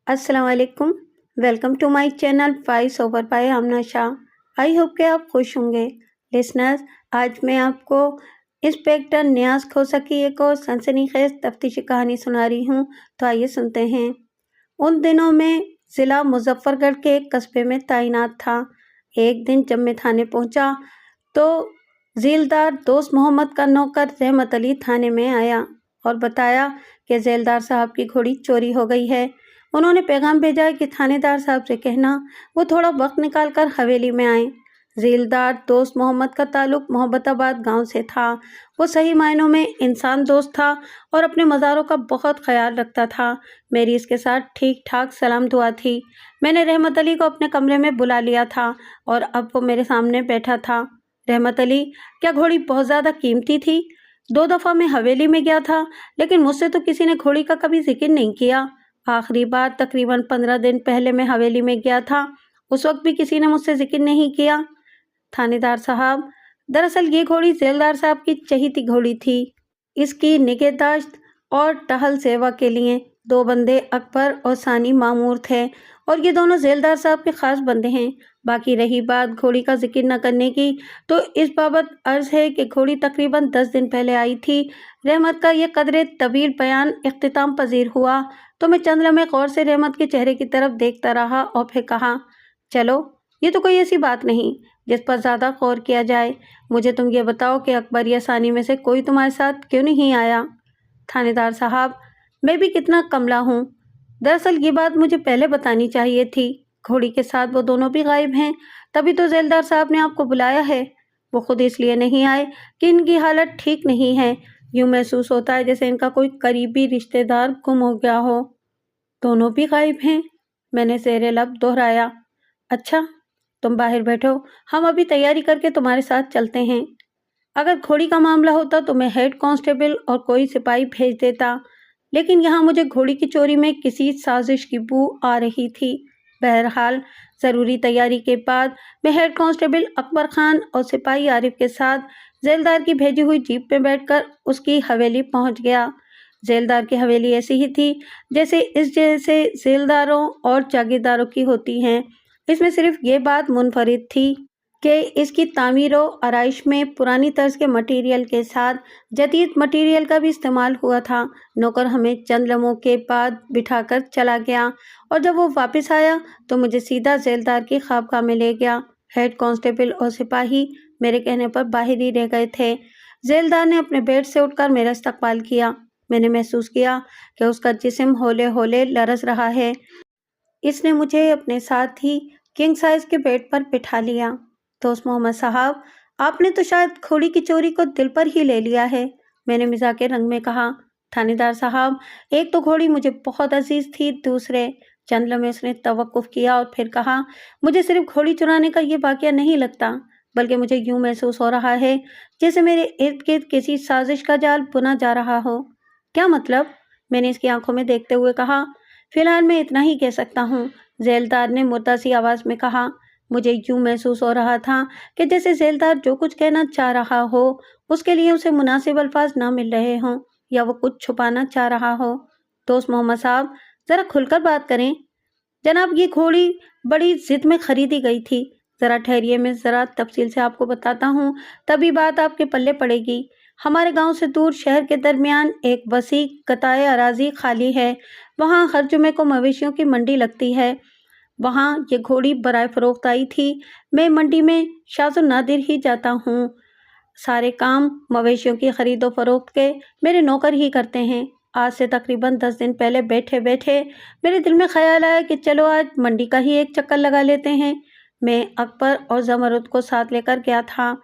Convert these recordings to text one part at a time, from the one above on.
अस्सलाम वालेकुम। Welcome to my channel voice over by Amna Shah. I hope कि आप खुश होंगे। लिसनर्स, आज मैं आपको इंस्पेक्टर नियाज खोसा की एक और सनसनीखेज तफ्तीशी कहानी सुना रही हूँ। तो आइए सुनते हैं। उन दिनों में ज़िला मुजफ्फरगढ़ के एक कस्बे में तैनात था। एक दिन जब मैं थाने पहुँचा तो झीलदार दोस्त मोहम्मद का नौकर रहमत अली थाने में आया और बताया कि झीलदार साहब की घोड़ी चोरी हो गई है। उन्होंने पैगाम भेजा है कि थानेदार साहब से कहना वो थोड़ा वक्त निकाल कर हवेली में आए। झीलदार दोस्त मोहम्मद का ताल्लुक मोहब्बताबाद गांव से था। वो सही मायनों में इंसान दोस्त था और अपने मज़ारों का बहुत ख्याल रखता था। मेरी इसके साथ ठीक ठाक सलाम दुआ थी। मैंने रहमत अली को अपने कमरे में बुला लिया था और अब वो मेरे सामने बैठा था। रहमत अली, क्या घोड़ी बहुत ज़्यादा कीमती थी? 2 दफ़ा मैं हवेली में गया था, लेकिन मुझसे तो किसी ने घोड़ी का कभी जिक्र नहीं किया। आखिरी बार तकरीबन 15 दिन पहले मैं हवेली में गया था, उस वक्त भी किसी ने मुझसे जिक्र नहीं किया। थानेदार साहब, दरअसल ये घोड़ी झीलदार साहब की चहीती घोड़ी थी। इसकी निगहदाश्त और टहल सेवा के लिए 2 बंदे अकबर और सानी मामूर थे और ये दोनों झीलदार साहब के खास बंदे हैं। बाकी रही बात घोड़ी का जिक्र न करने की, तो इस बाबत अर्ज है कि घोड़ी तकरीबन 10 दिन पहले आई थी। रहमत का यह कदरे तवील बयान इख्तिताम पजीर हुआ तो मैं चंद लम्हे गौर से रहमत के चेहरे की तरफ देखता रहा और फिर कहा, चलो ये तो कोई ऐसी बात नहीं जिस पर ज़्यादा गौर किया जाए। मुझे तुम ये बताओ कि अकबर या सानी में से कोई तुम्हारे साथ क्यों नहीं आया? थानेदार साहब, मैं भी कितना कमला हूँ। दरअसल ये बात मुझे पहले बतानी चाहिए थी। घोड़ी के साथ वो दोनों भी गायब हैं, तभी तो झीलदार साहब ने आपको बुलाया है। वो खुद इसलिए नहीं आए कि इनकी हालत ठीक नहीं है। यूँ महसूस होता है जैसे इनका कोई करीबी रिश्तेदार गुम हो गया हो। दोनों भी गायब हैं? मैंने ज़ेरे लब दोहराया। अच्छा, तुम बाहर बैठो, हम अभी तैयारी करके तुम्हारे साथ चलते हैं। अगर घोड़ी का मामला होता तो मैं हेड कांस्टेबल और कोई सिपाही भेज देता, लेकिन यहाँ मुझे घोड़ी की चोरी में किसी साजिश की बू आ रही थी। बहरहाल ज़रूरी तैयारी के बाद मैं हेड कांस्टेबल अकबर खान और सिपाही आरिफ के साथ झीलदार की भेजी हुई जीप में बैठकर उसकी हवेली पहुँच गया। झीलदार की हवेली ऐसी ही थी जैसे इस जैसे झीलदारों और जागीरदारों की होती हैं। इसमें सिर्फ ये बात मुनफरिद थी कि इसकी तामीर और आराइश में पुरानी तर्ज के मटेरियल के साथ जदीद मटेरियल का भी इस्तेमाल हुआ था। नौकर हमें चंद लम्हों के बाद बिठाकर चला गया और जब वो वापस आया तो मुझे सीधा झीलदार की ख्वाबगाह में ले गया। हेड कांस्टेबल और सिपाही मेरे कहने पर बाहर ही रह गए थे। झीलदार ने अपने बेड से उठकर मेरा इस्तकबाल किया। मैंने महसूस किया कि उसका जिस्म हौले हौले लरज़ रहा है। इसने मुझे अपने साथ ही किंग साइज के बेड पर बिठा लिया। दोस्त मोहम्मद साहब, आपने तो शायद घोड़ी की चोरी को दिल पर ही ले लिया है, मैंने मिजाज के रंग में कहा। थानेदार साहब, एक तो घोड़ी मुझे बहुत अजीज थी, दूसरे चंद लम्हे उसने तवक्कुफ किया और फिर कहा, मुझे सिर्फ घोड़ी चुराने का ये वाकया नहीं लगता, बल्कि मुझे यूँ महसूस हो रहा है जैसे मेरे इर्द गिर्द किसी साजिश का जाल बुना जा रहा हो। क्या मतलब? मैंने इसकी आंखों में देखते हुए कहा। फिलहाल मैं इतना ही कह सकता हूँ, झीलदार ने मुर्दा सी आवाज़ में कहा। मुझे यूँ महसूस हो रहा था कि जैसे झीलदार जो कुछ कहना चाह रहा हो उसके लिए उसे मुनासिब अल्फाज ना मिल रहे हों या वो कुछ छुपाना चाह रहा हो। दोस्त मोहम्मद साहब, ज़रा खुलकर बात करें। जनाब, ये घोड़ी बड़ी ज़िद में ख़रीदी गई थी। ज़रा ठहरिए, मैं ज़रा तफसील से आपको बताता हूँ, तभी बात आपके पल्ले पड़ेगी। हमारे गांव से दूर शहर के दरमियान एक वसी कताए अराजी खाली है। वहाँ हर जुमे को मवेशियों की मंडी लगती है। वहाँ ये घोड़ी बराए फ़रोख्त आई थी। मैं मंडी में शाज़ो नादिर ही जाता हूँ। सारे काम मवेशियों की ख़रीदो फ़रोख्त के मेरे नौकर ही करते हैं। आज से तकरीबन 10 दिन पहले बैठे बैठे मेरे दिल में ख़्याल आया कि चलो आज मंडी का ही एक चक्कर लगा लेते हैं। मैं अकबर और ज़मरुद को साथ लेकर गया था।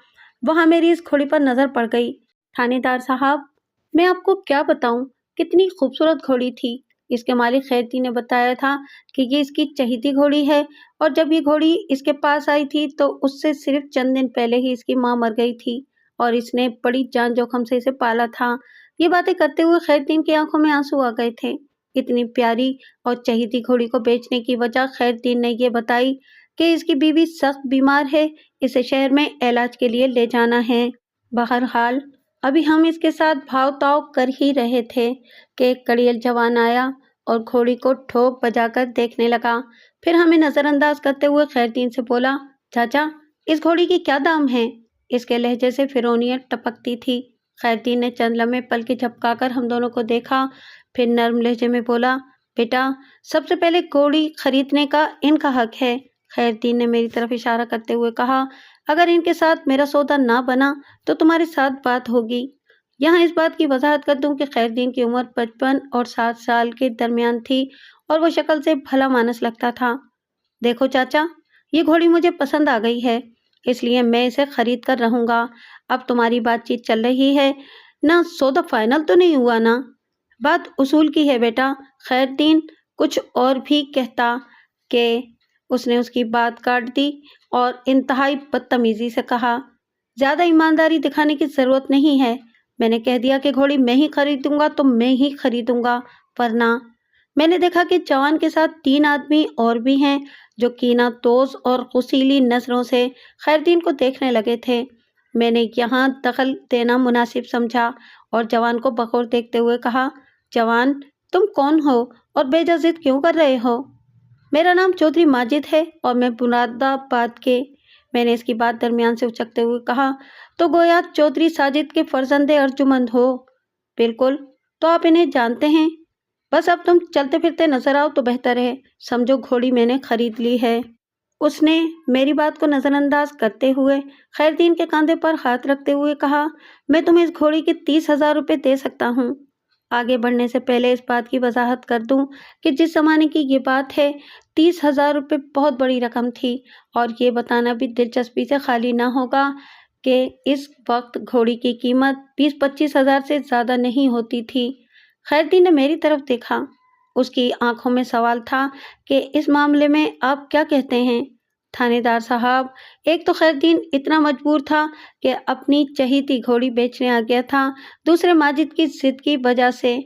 वहाँ मेरी इस घोड़ी पर नज़र पड़ गई। थानेदार साहब, मैं आपको क्या बताऊँ, कितनी खूबसूरत घोड़ी थी। इसके मालिक खैरती ने बताया था कि ये इसकी चहीती घोड़ी है और जब ये घोड़ी इसके पास आई थी तो उससे सिर्फ चंद दिन पहले ही इसकी माँ मर गई थी और इसने बड़ी जान जोखम से इसे पाला था। ये बातें करते हुए खैरतीन की आंखों में आंसू आ गए थे। इतनी प्यारी और चहीती घोड़ी को बेचने की वजह खैरतीन ने ये बताई कि इसकी बीवी सख्त बीमार है, इसे शहर में इलाज के लिए ले जाना है। बहरहाल अभी हम इसके साथ भाव ताव कर ही रहे थे कि एक कड़ियल जवान आया और घोड़ी को ठोक बजाकर देखने लगा। फिर हमें नजरअंदाज करते हुए खैरदीन से बोला, चाचा इस घोड़ी की क्या दाम है? इसके लहजे से फिरौनियत टपकती थी। खैरदीन ने चंद लम्हे पलकें झपकाकर हम दोनों को देखा, फिर नर्म लहजे में बोला, बेटा सबसे पहले घोड़ी खरीदने का इनका हक है। खैरदीन ने मेरी तरफ इशारा करते हुए कहा, अगर इनके साथ मेरा सौदा ना बना तो तुम्हारे साथ बात होगी। यहाँ इस बात की वजाहत कर दूं कि खैरदीन की उम्र 55 और 7 साल के दरमियान थी और वो शक्ल से भला मानस लगता था। देखो चाचा, ये घोड़ी मुझे पसंद आ गई है, इसलिए मैं इसे खरीद कर रहूंगा। अब तुम्हारी बातचीत चल रही है ना, सौदा फाइनल तो नहीं हुआ ना? बात उसूल की है बेटा। खैरदीन कुछ और भी कहता कि उसने उसकी बात काट दी और इंतहाई बदतमीजी से कहा, ज्यादा ईमानदारी दिखाने की जरूरत नहीं है। मैंने कह दिया कि घोड़ी मैं ही खरीदूंगा तो मैं ही खरीदूंगा, वरना। मैंने देखा कि जवान के साथ 3 आदमी और भी हैं जो कीना तोज और गुस्सीली नजरों से खैरदीन को देखने लगे थे। मैंने यहाँ दखल देना मुनासिब समझा और जवान को बखौर देखते हुए कहा, जवान तुम कौन हो और बेइज्जत जिद क्यों कर रहे हो? मेरा नाम चौधरी माजिद है और मैं मुरादाबाद के। मैंने इसकी बात दरमियान से उचकते हुए कहा, तो गोया चौधरी साजिद के फर्जंदे अर्जुमंद हो? बिल्कुल, तो आप इन्हें जानते हैं? बस अब तुम चलते फिरते नजर आओ तो बेहतर है। समझो घोड़ी मैंने खरीद ली है। उसने मेरी बात को नजरअंदाज करते हुए खैरदीन के कंधे पर हाथ रखते हुए कहा, मैं तुम्हें इस घोड़ी के 30,000 रुपये दे सकता हूँ। आगे बढ़ने से पहले इस बात की वजाहत कर दूं कि जिस जमाने की ये बात है, 30,000 रुपये बहुत बड़ी रकम थी और ये बताना भी दिलचस्पी से खाली ना होगा कि इस वक्त घोड़ी की कीमत 20-25 हज़ार से ज़्यादा नहीं होती थी। खैरदीन ने मेरी तरफ देखा। उसकी आंखों में सवाल था कि इस मामले में आप क्या कहते हैं थानेदार साहब? एक तो खैरदीन इतना मजबूर था कि अपनी चहीती घोड़ी बेचने आ गया था, दूसरे माजिद की जिद की वजह से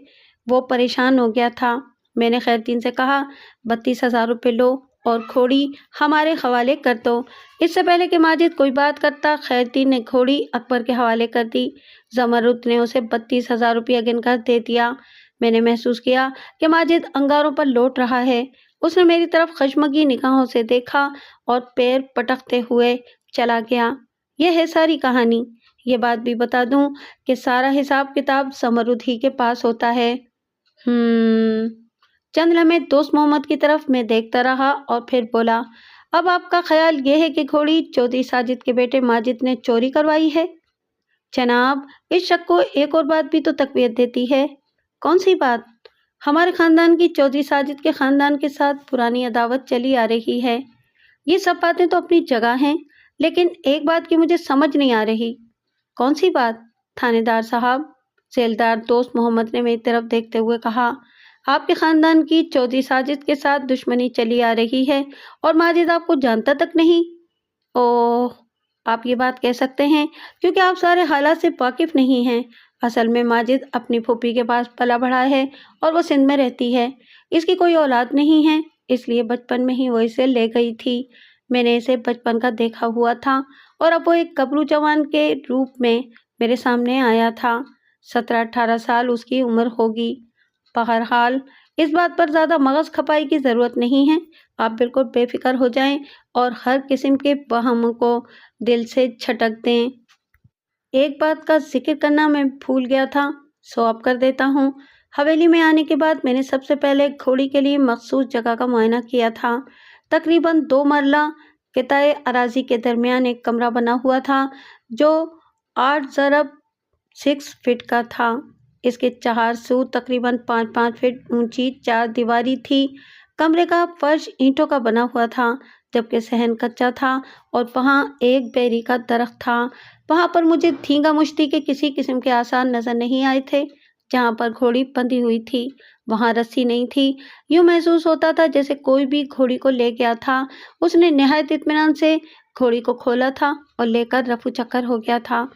वो परेशान हो गया था। मैंने खैरदीन से कहा, 32,000 रुपये लो और घोड़ी हमारे हवाले कर दो। इससे पहले कि माजिद कोई बात करता, खैरदीन ने घोड़ी अकबर के हवाले कर दी। जमरुद ने उसे 32,000 रुपया गिनकर दे दिया। मैंने महसूस किया कि माजिद अंगारों पर लौट रहा है। उसने मेरी तरफ खशमगी निगाहों से देखा और पैर पटकते हुए चला गया। यह है सारी कहानी। ये बात भी बता दूं कि सारा हिसाब किताब जमरुद ही के पास होता है। चंद लम्हे दोस्त मोहम्मद की तरफ मैं देखता रहा और फिर बोला, अब आपका ख्याल यह है कि घोड़ी चौधरी साजिद के बेटे माजिद ने चोरी करवाई है? जनाब, इस शक को एक और बात भी तो तकवीत देती है। कौन सी बात? हमारे खानदान की चौधरी साजिद के खानदान के साथ पुरानी अदावत चली आ रही है। ये सब बातें तो अपनी जगह हैं, लेकिन एक बात की मुझे समझ नहीं आ रही। कौन सी बात थानेदार साहब? जेलदार दोस्त मोहम्मद ने मेरी तरफ देखते हुए कहा, आपके खानदान की चौधरी साजिद के साथ दुश्मनी चली आ रही है और माजिद आपको जानता तक नहीं। ओह, आप ये बात कह सकते हैं क्योंकि आप सारे हालात से वाकिफ नहीं हैं। असल में माजिद अपनी फूफी के पास पला बढ़ा है और वो सिंध में रहती है। इसकी कोई औलाद नहीं है, इसलिए बचपन में ही वो इसे ले गई थी। मैंने इसे बचपन का देखा हुआ था और अब वो एक गबरू जवान के रूप में मेरे सामने आया था। 17-18 साल उसकी उम्र होगी। बहरहाल इस बात पर ज़्यादा मगज़ खपाई की ज़रूरत नहीं है। आप बिल्कुल बेफिक्र हो जाएं और हर किस्म के वहम को दिल से झटक दें। एक बात का जिक्र करना मैं भूल गया था, सो अब कर देता हूँ। हवेली में आने के बाद मैंने सबसे पहले घोड़ी के लिए मखसूस जगह का मुआयना किया था। तकरीबन 2 मरला किताए अराजी के दरमियान एक कमरा बना हुआ था जो 8 ज़रब 6 फीट का था। इसके 4 सू तकरीबन 5-5 फीट ऊंची 4 दीवारी थी। कमरे का फर्श ईंटों का बना हुआ था, जबकि सहन कच्चा था और वहाँ एक बेरी का दरख्त था। वहाँ पर मुझे धींगा मुश्ती के किसी किस्म के आसार नजर नहीं आए थे। जहाँ पर घोड़ी बंधी हुई थी वहाँ रस्सी नहीं थी। यूँ महसूस होता था जैसे कोई भी घोड़ी को ले गया था। उसने निहायत इत्मीनान से घोड़ी को खोला था और लेकर रफू चक्कर हो गया था।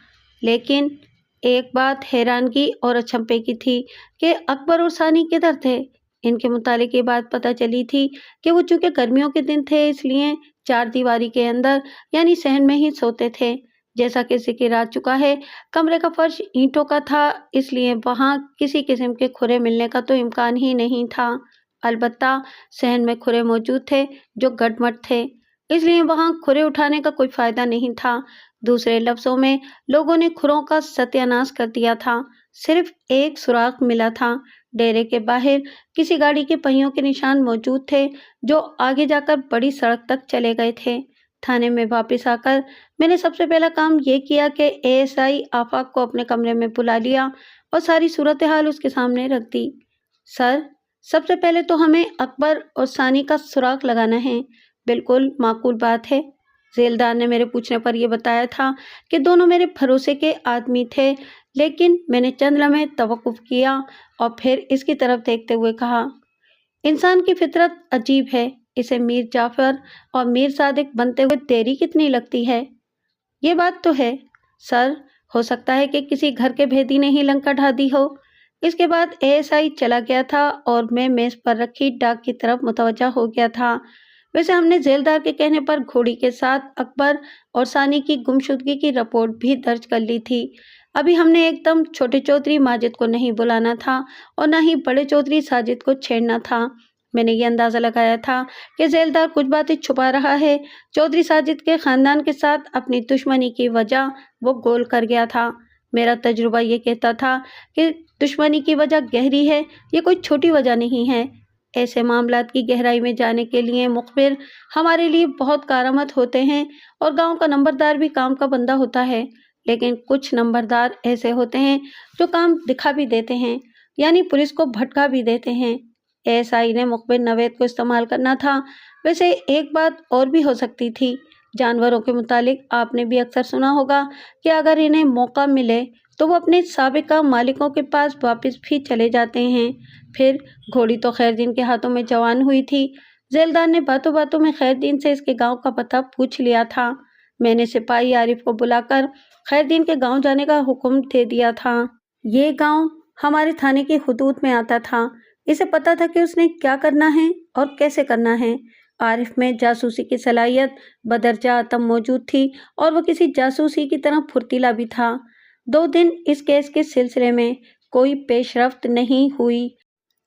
लेकिन एक बात हैरानगी और अचंभे की थी कि अकबर और सानी किधर थे। इनके मुतालिक ये बात पता चली थी कि वो चूँकि गर्मियों के दिन थे इसलिए 4 दीवारी के अंदर यानी सहन में ही सोते थे। जैसा कि जिक्र आ चुका है, कमरे का फर्श ईंटों का था, इसलिए वहाँ किसी किस्म के खुरे मिलने का तो इम्कान ही नहीं था। अलबत्ता सहन में खुरे मौजूद थे जो गटमट थे, इसलिए वहां खुरे उठाने का कोई फायदा नहीं था। दूसरे लफ्जों में लोगों ने खुरों का सत्यानाश कर दिया था। सिर्फ एक सुराख मिला था। डेरे के बाहर किसी गाड़ी के पहियों के निशान मौजूद थे जो आगे जाकर बड़ी सड़क तक चले गए थे। थाने में वापस आकर मैंने सबसे पहला काम ये किया कि एएसआई आफाक को अपने कमरे में बुला लिया और सारी सूरत हाल उसके सामने रख दी। सर, सबसे पहले तो हमें अकबर और सानी का सुराग लगाना है। बिल्कुल माकूल बात है। जेलदार ने मेरे पूछने पर यह बताया था कि दोनों मेरे भरोसे के आदमी थे, लेकिन मैंने चंद लम्हे तवक्कुफ किया और फिर इसकी तरफ देखते हुए कहा, इंसान की फितरत अजीब है। इसे मीर जाफर और मीर सादिक बनते हुए देरी कितनी लगती है। ये बात तो है सर, हो सकता है कि किसी घर के भेदी ने ही लंका ढा दी हो। इसके बाद एएसआई चला गया था और मैं मेज पर रखी डाक की तरफ मुतवज्जा हो गया था। वैसे हमने जेलदार के कहने पर घोड़ी के साथ अकबर और सानी की गुमशुदगी की रिपोर्ट भी दर्ज कर ली थी। अभी हमने एकदम छोटे चौधरी माजिद को नहीं बुलाना था और न ही बड़े चौधरी साजिद को छेड़ना था। मैंने ये अंदाज़ा लगाया था कि जेलदार कुछ बातें छुपा रहा है। चौधरी साजिद के ख़ानदान के साथ अपनी दुश्मनी की वजह वो गोल कर गया था। मेरा तजुर्बा ये कहता था कि दुश्मनी की वजह गहरी है, ये कोई छोटी वजह नहीं है। ऐसे मामलात की गहराई में जाने के लिए मुखबिर हमारे लिए बहुत कारआमद होते हैं और गांव का नंबरदार भी काम का बंदा होता है, लेकिन कुछ नंबरदार ऐसे होते हैं जो काम दिखा भी देते हैं, यानी पुलिस को भटका भी देते हैं। एएसआई ने मुखबिर नवेद को इस्तेमाल करना था। वैसे एक बात और भी हो सकती थी। जानवरों के मुतालिक आपने भी अक्सर सुना होगा कि अगर इन्हें मौका मिले तो वो अपने साबिका मालिकों के पास वापस भी चले जाते हैं। फिर घोड़ी तो खैरदीन के हाथों में जवान हुई थी। जेलदार ने बातों बातों में खैरदीन से इसके गांव का पता पूछ लिया था। मैंने सिपाही आरिफ को बुलाकर खैरदीन के गांव जाने का हुक्म दे दिया था। ये गांव हमारे थाने की हुदूद में आता था। इसे पता था कि उसने क्या करना है और कैसे करना है। आरिफ में जासूसी की सलाहियत बदरजा आतम मौजूद थी और वो किसी जासूसी की तरह फुर्तीला भी था। 2 दिन इस केस के सिलसिले में कोई पेशरफ्त नहीं हुई।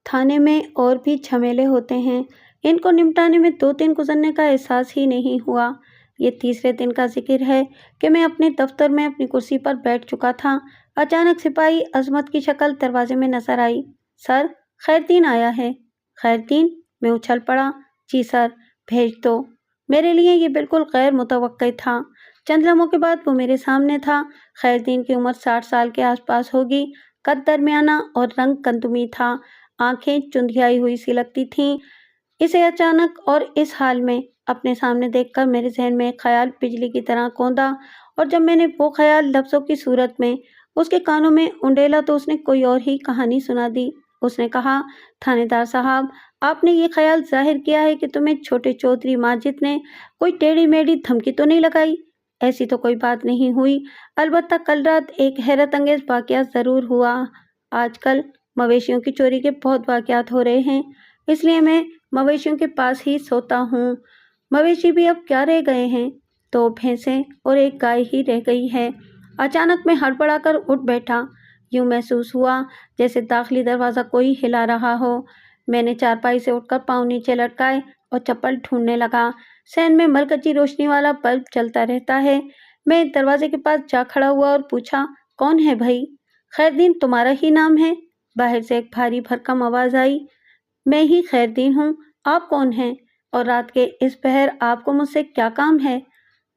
थाने में और भी झमेले होते हैं, इनको निपटाने में 2 दिन गुजरने का एहसास ही नहीं हुआ। ये तीसरे दिन का जिक्र है कि मैं अपने दफ्तर में अपनी कुर्सी पर बैठ चुका था। अचानक सिपाही अजमत की शक्ल दरवाजे में नजर आई। सर, खैरदीन आया है। खैरदीन? मैं उछल पड़ा। जी सर, भेज दो। मेरे लिए ये बिल्कुल गैर मुतवक्किल था। चंद लम्हों के बाद वो मेरे सामने था। खैरदीन की उम्र 60 साल के आसपास होगी। कद दरमियाना और रंग कंदुमी था। आंखें चुंधियाई हुई सी लगती थीं। इसे अचानक और इस हाल में अपने सामने देखकर मेरे जहन में एक ख्याल बिजली की तरह कौंधा, और जब मैंने वो ख्याल लफ्ज़ों की सूरत में उसके कानों में उंडेला तो उसने कोई और ही कहानी सुना दी। उसने कहा, थानेदार साहब, आपने ये ख्याल जाहिर किया है कि तुम्हें छोटे चौधरी माजिद ने कोई टेढ़ी मेढ़ी धमकी तो नहीं लगाई? ऐसी तो कोई बात नहीं हुई। अलबत्ता कल रात एक हैरत अंगेज वाक़या ज़रूर हुआ। आजकल मवेशियों की चोरी के बहुत वाक़यात हो रहे हैं, इसलिए मैं मवेशियों के पास ही सोता हूँ। मवेशी भी अब क्या रह गए हैं, 2 भैंसें और 1 गाय ही रह गई है। अचानक मैं हड़बड़ाकर उठ बैठा। यूँ महसूस हुआ जैसे दाखिली दरवाज़ा कोई हिला रहा हो। मैंने चारपाई से उठकर पाँव नीचे लटकाए और चप्पल ढूंढने लगा। सहन में मरकजी रोशनी वाला बल्ब चलता रहता है। मैं दरवाजे के पास जा खड़ा हुआ और पूछा, कौन है भाई? खैरदीन तुम्हारा ही नाम है? बाहर से एक भारी भरकम आवाज़ आई। मैं ही खैरदीन हूँ। आप कौन हैं और रात के इस पहर आपको मुझसे क्या काम है?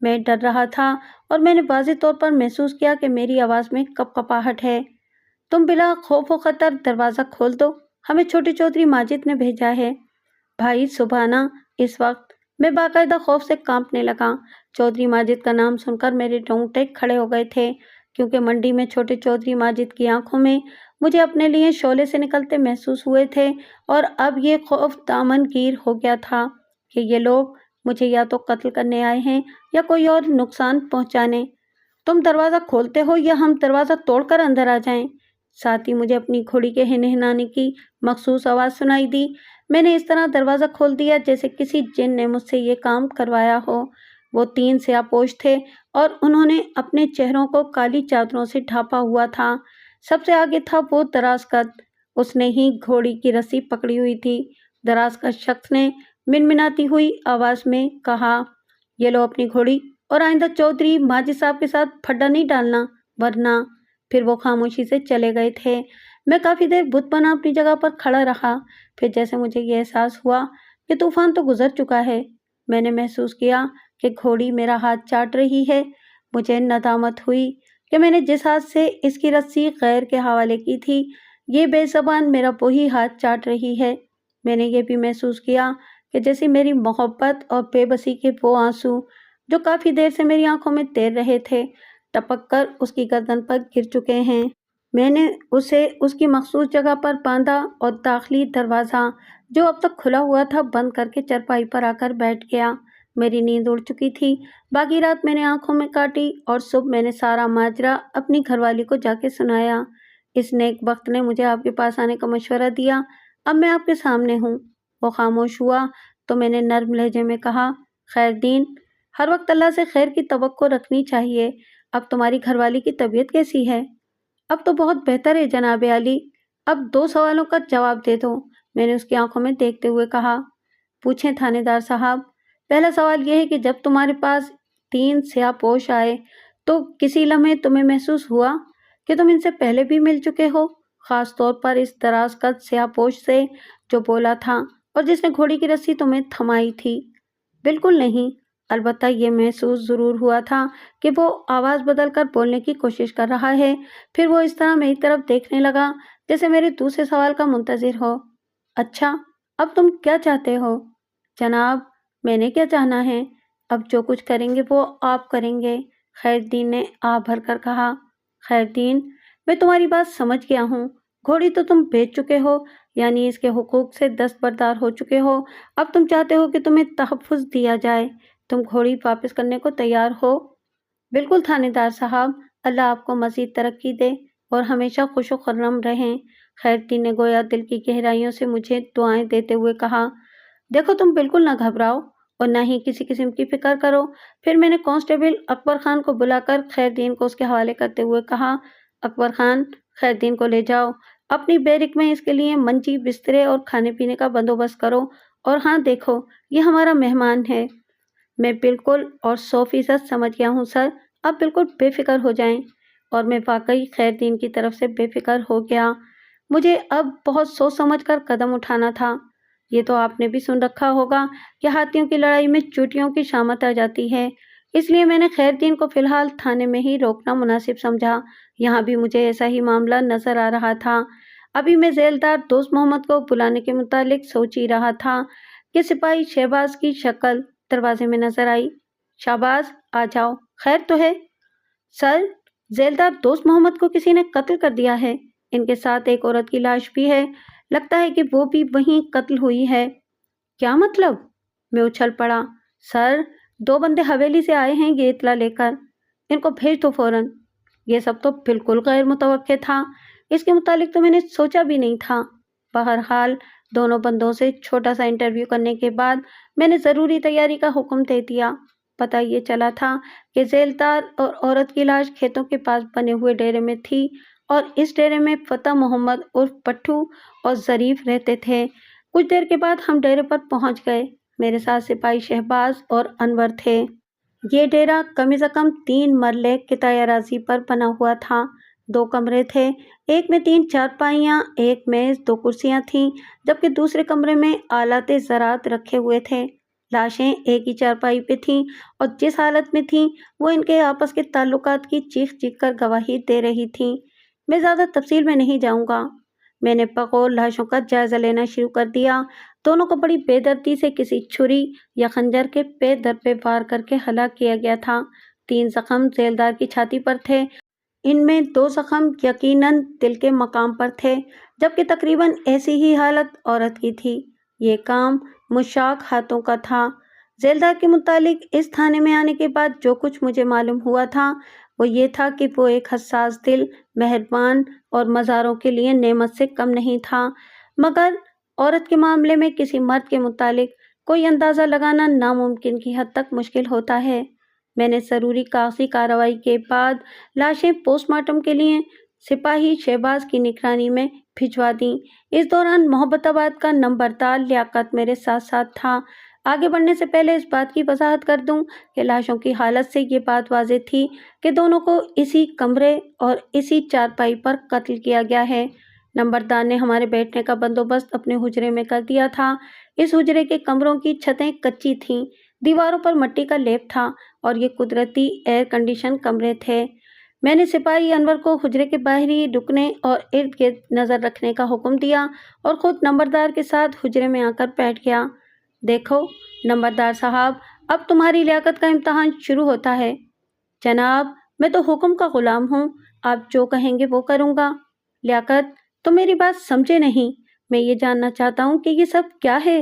मैं डर रहा था और मैंने वाज़ेह तौर पर महसूस किया कि मेरी आवाज़ में कपकपाहट है। तुम बिला खौफ व खतर दरवाज़ा खोल दो, हमें छोटे चौधरी माजिद ने भेजा है। भाई सुबहाना, इस वक्त मैं बाकायदा खौफ से कांपने लगा। चौधरी माजिद का नाम सुनकर मेरे रोंगटे खड़े हो गए थे, क्योंकि मंडी में छोटे चौधरी माजिद की आंखों में मुझे अपने लिए शोले से निकलते महसूस हुए थे, और अब ये खौफ दामनगीर हो गया था कि ये लोग मुझे या तो कत्ल करने आए हैं या कोई और नुकसान पहुंचाने। तुम दरवाज़ा खोलते हो या हम दरवाज़ा तोड़कर अंदर आ जाएं? साथ ही मुझे अपनी घोड़ी के हिनहिनाने की मखसूस आवाज़ सुनाई दी। मैंने इस तरह दरवाज़ा खोल दिया जैसे किसी जिन ने मुझसे ये काम करवाया हो। वो 3 स्यापोश थे और उन्होंने अपने चेहरों को काली चादरों से ढांपा हुआ था। सबसे आगे था वो दराज कद, उसने ही घोड़ी की रस्सी पकड़ी हुई थी। दराज का शख्स ने मिनमिनाती हुई आवाज़ में कहा, ये लो अपनी घोड़ी और आइंदा चौधरी माजिद साहब के साथ फड्डा नहीं डालना, वरना। फिर वो खामोशी से चले गए थे। मैं काफ़ी देर बुत बना अपनी जगह पर खड़ा रहा। फिर जैसे मुझे ये एहसास हुआ कि तूफान तो गुजर चुका है। मैंने महसूस किया कि घोड़ी मेरा हाथ चाट रही है। मुझे नदामत हुई कि मैंने जिस हाथ से इसकी रस्सी गैर के हवाले की थी, ये बेज़बान मेरा वही हाथ चाट रही है। मैंने ये भी महसूस किया कि जैसे मेरी मोहब्बत और बेबसी के वो आंसू जो काफ़ी देर से मेरी आंखों में तैर रहे थे, टपक कर उसकी गर्दन पर गिर चुके हैं। मैंने उसे उसकी मखसूस जगह पर बांधा और दाखिली दरवाज़ा जो अब तक खुला हुआ था बंद करके चरपाई पर आकर बैठ गया। मेरी नींद उड़ चुकी थी। बाकी रात मैंने आंखों में काटी और सुबह मैंने सारा माजरा अपनी घरवाली को जाके सुनाया। इस नेक वक्त ने मुझे आपके पास आने का मशवरा दिया। अब मैं आपके सामने हूँ। वो खामोश हुआ तो मैंने नर्म लहजे में कहा, खैर दीन, हर वक्त अल्लाह से खैर की तवक्को रखनी चाहिए। अब तुम्हारी घरवाली की तबीयत कैसी है? अब तो बहुत बेहतर है जनाब आली। अब 2 सवालों का जवाब दे दो, मैंने उसकी आंखों में देखते हुए कहा। पूछें थानेदार साहब। पहला सवाल यह है कि जब तुम्हारे पास 3 स्याहपोश आए तो किसी लम्हे तुम्हें महसूस हुआ कि तुम इनसे पहले भी मिल चुके हो, ख़ास तौर पर इस दराज कद स्याहपोश से जो बोला था और जिसने घोड़ी की रस्सी तुम्हें थमाई थी? बिल्कुल नहीं। अलबत्ता ये महसूस ज़रूर हुआ था कि वो आवाज़ बदल कर बोलने की कोशिश कर रहा है। फिर वो इस तरह मेरी तरफ देखने लगा जैसे मेरे दूसरे सवाल का मुंतज़िर हो। अच्छा, अब तुम क्या चाहते हो? जनाब, मैंने क्या चाहना है? अब जो कुछ करेंगे वो आप करेंगे, खैरदीन ने आ भर कर कहा। खैरदीन, मैं तुम्हारी बात समझ गया हूँ। घोड़ी तो तुम बेच चुके हो, यानी इसके हुकूक से दस्तबरदार हो चुके हो। अब तुम चाहते हो कि तुम्हें तहफ़्फ़ुज़ दिया जाए। तुम घोड़ी वापस करने को तैयार हो? बिल्कुल थानेदार साहब, अल्लाह आपको मज़ीद तरक्की दे और हमेशा खुश व खुर्रम रहें। खैरदीन ने गोया दिल की गहराइयों से मुझे दुआएं देते हुए कहा। देखो, तुम बिल्कुल ना घबराओ और ना ही किसी किस्म की फिक्र करो। फिर मैंने कांस्टेबल अकबर खान को बुलाकर खैरदीन को उसके हवाले करते हुए कहा, अकबर खान, खैरदीन को ले जाओ। अपनी बैरिक में इसके लिए मंजी, बिस्तरे और खाने पीने का बंदोबस्त करो। और हाँ देखो, ये हमारा मेहमान है। मैं बिल्कुल और 100% समझ गया हूँ सर। आप बिल्कुल बेफिक्र हो जाएं। और मैं वाकई खैरदीन की तरफ से बेफिक्र हो गया। मुझे अब बहुत सोच समझ कर कदम उठाना था। ये तो आपने भी सुन रखा होगा कि हाथियों की लड़ाई में चूटियों की शामत आ जाती है। इसलिए मैंने खैरदीन को फिलहाल थाने में ही रोकना मुनासिब समझा। यहाँ भी मुझे ऐसा ही मामला नजर आ रहा था। अभी मैं जेलदार दोस्त मोहम्मद को बुलाने के मुतालिक सोच ही रहा था कि सिपाही शहबाज की शक्ल दरवाजे में नजर आई। शाबाज, आ जाओ, खैर तो है? सर, जेलदार दोस्त मोहम्मद को किसी ने कत्ल कर दिया है। इनके साथ एक औरत की लाश भी है। लगता है कि वो भी वहीं कत्ल हुई है। क्या मतलब? मैं उछल पड़ा। सर, 2 बंदे हवेली से आए हैं ये इत्तला लेकर। इनको भेज दो फौरन। ये सब तो बिल्कुल गैर मुतवक्के था। इसके मुतालिक तो मैंने सोचा भी नहीं था। बहरहाल दोनों बंदों से छोटा सा इंटरव्यू करने के बाद मैंने ज़रूरी तैयारी का हुक्म दे दिया। पता ये चला था कि जेलदार और औरत की लाश खेतों के पास बने हुए डेरे में थी और इस डेरे में फतेह मोहम्मद उर्फ पट्टू और ज़रीफ रहते थे। कुछ देर के बाद हम डेरे पर पहुंच गए। मेरे साथ सिपाही शहबाज और अनवर थे। ये डेरा कम से कम 3 मरले किताया राजी पर बना हुआ था। 2 कमरे थे। एक में 3 चारपाइयाँ, एक मेज़, 2 कुर्सियाँ थीं, जबकि दूसरे कमरे में आलाते ज़रात रखे हुए थे। लाशें एक ही चारपाई पे थीं और जिस हालत में थीं वो इनके आपस के ताल्लुकात की चीख कर गवाही दे रही थीं। मैं ज़्यादा तफसील में नहीं जाऊँगा। मैंने बगौर लाशों का जायज़ा लेना शुरू कर दिया। दोनों को बड़ी बेदर्दी से किसी छुरी या खंजर के पे दर पे वार करके हलाक किया गया था। 3 जख्म जेलदार की छाती पर थे। इनमें 2 जख्म यकीनन दिल के मकाम पर थे, जबकि तकरीबन ऐसी ही हालत औरत की थी। ये काम मुशाक हाथों का था। जेलदार के मुतालिक इस थाने में आने के बाद जो कुछ मुझे मालूम हुआ था वो ये था कि वो एक हसास दिल, मेहरबान और मज़ारों के लिए नेमत से कम नहीं था। मगर औरत के मामले में किसी मर्द के मुतालिक कोई अंदाज़ा लगाना नामुमकिन की हद तक मुश्किल होता है। मैंने ज़रूरी कागजी कार्रवाई के बाद लाशें पोस्टमार्टम के लिए सिपाही शहबाज की निगरानी में भिजवा दी। इस दौरान मोहब्बताबाद का नंबरदार लियाकत मेरे साथ साथ था। आगे बढ़ने से पहले इस बात की वजाहत कर दूं कि लाशों की हालत से ये बात वाज़ेह थी कि दोनों को इसी कमरे और इसी चारपाई पर कत्ल किया गया है। नंबरदार ने हमारे बैठने का बंदोबस्त अपने हुजरे में कर दिया था। इस हुजरे के कमरों की छतें कच्ची थीं, दीवारों पर मिट्टी का लेप था और ये कुदरती एयर कंडीशन कमरे थे। मैंने सिपाही अनवर को हुजरे के बाहरी रुकने और इर्द गिर्द नज़र रखने का हुक्म दिया और ख़ुद नंबरदार के साथ हुजरे में आकर बैठ गया। देखो नंबरदार साहब, अब तुम्हारी लियाकत का इम्तहान शुरू होता है। जनाब, मैं तो हुक्म का ग़ुलाम हूँ, आप जो कहेंगे वो करूँगा। लियाकत, तो मेरी बात समझे नहीं। मैं ये जानना चाहता हूँ कि ये सब क्या है।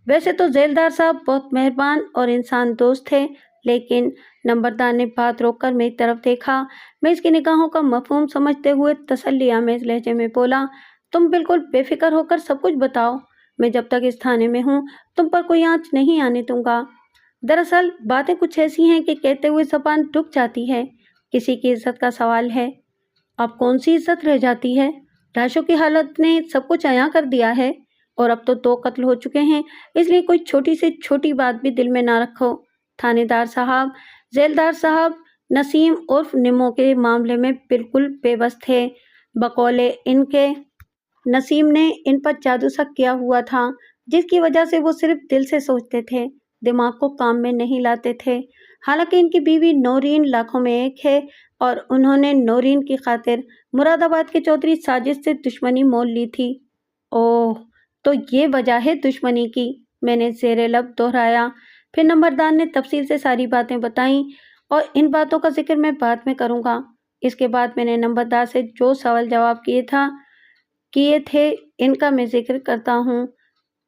वैसे तो जेलदार साहब बहुत मेहरबान और इंसान दोस्त थे, लेकिन नंबरदार ने बात रोककर मेरी तरफ देखा। मैं इसकी निगाहों का मफहूम समझते हुए तसल्लीआमेज़ लहजे में बोला, तुम बिल्कुल बेफिक्र होकर सब कुछ बताओ। मैं जब तक इस थाने में हूँ तुम पर कोई आँच नहीं आने दूंगा। दरअसल बातें कुछ ऐसी हैं कि कहते हुए ज़बान रुक जाती है। किसी की इज्जत का सवाल है। अब कौन सी इज्जत रह जाती है? लाशों की हालत ने सब कुछ अयां कर दिया है और अब तो 2 कत्ल हो चुके हैं, इसलिए कोई छोटी से छोटी बात भी दिल में ना रखो। थानेदार साहब, जेलदार साहब नसीम उर्फ निमो के मामले में बिल्कुल बेबस थे। बकौले इनके नसीम ने इन पर जादू सा किया हुआ था, जिसकी वजह से वो सिर्फ दिल से सोचते थे, दिमाग को काम में नहीं लाते थे। हालांकि इनकी बीवी नौरीन लाखों में एक है और उन्होंने नौरीन की खातिर मुरादाबाद के चौधरी साजिद से दुश्मनी मोल ली थी। ओह, तो ये वजह है दुश्मनी की, मैंने ज़ेरे लब दोहराया। फिर नंबरदार ने तफसील से सारी बातें बताईं और इन बातों का जिक्र मैं बाद में करूँगा। इसके बाद मैंने नंबरदार से जो सवाल जवाब किए थे इनका मैं जिक्र करता हूँ।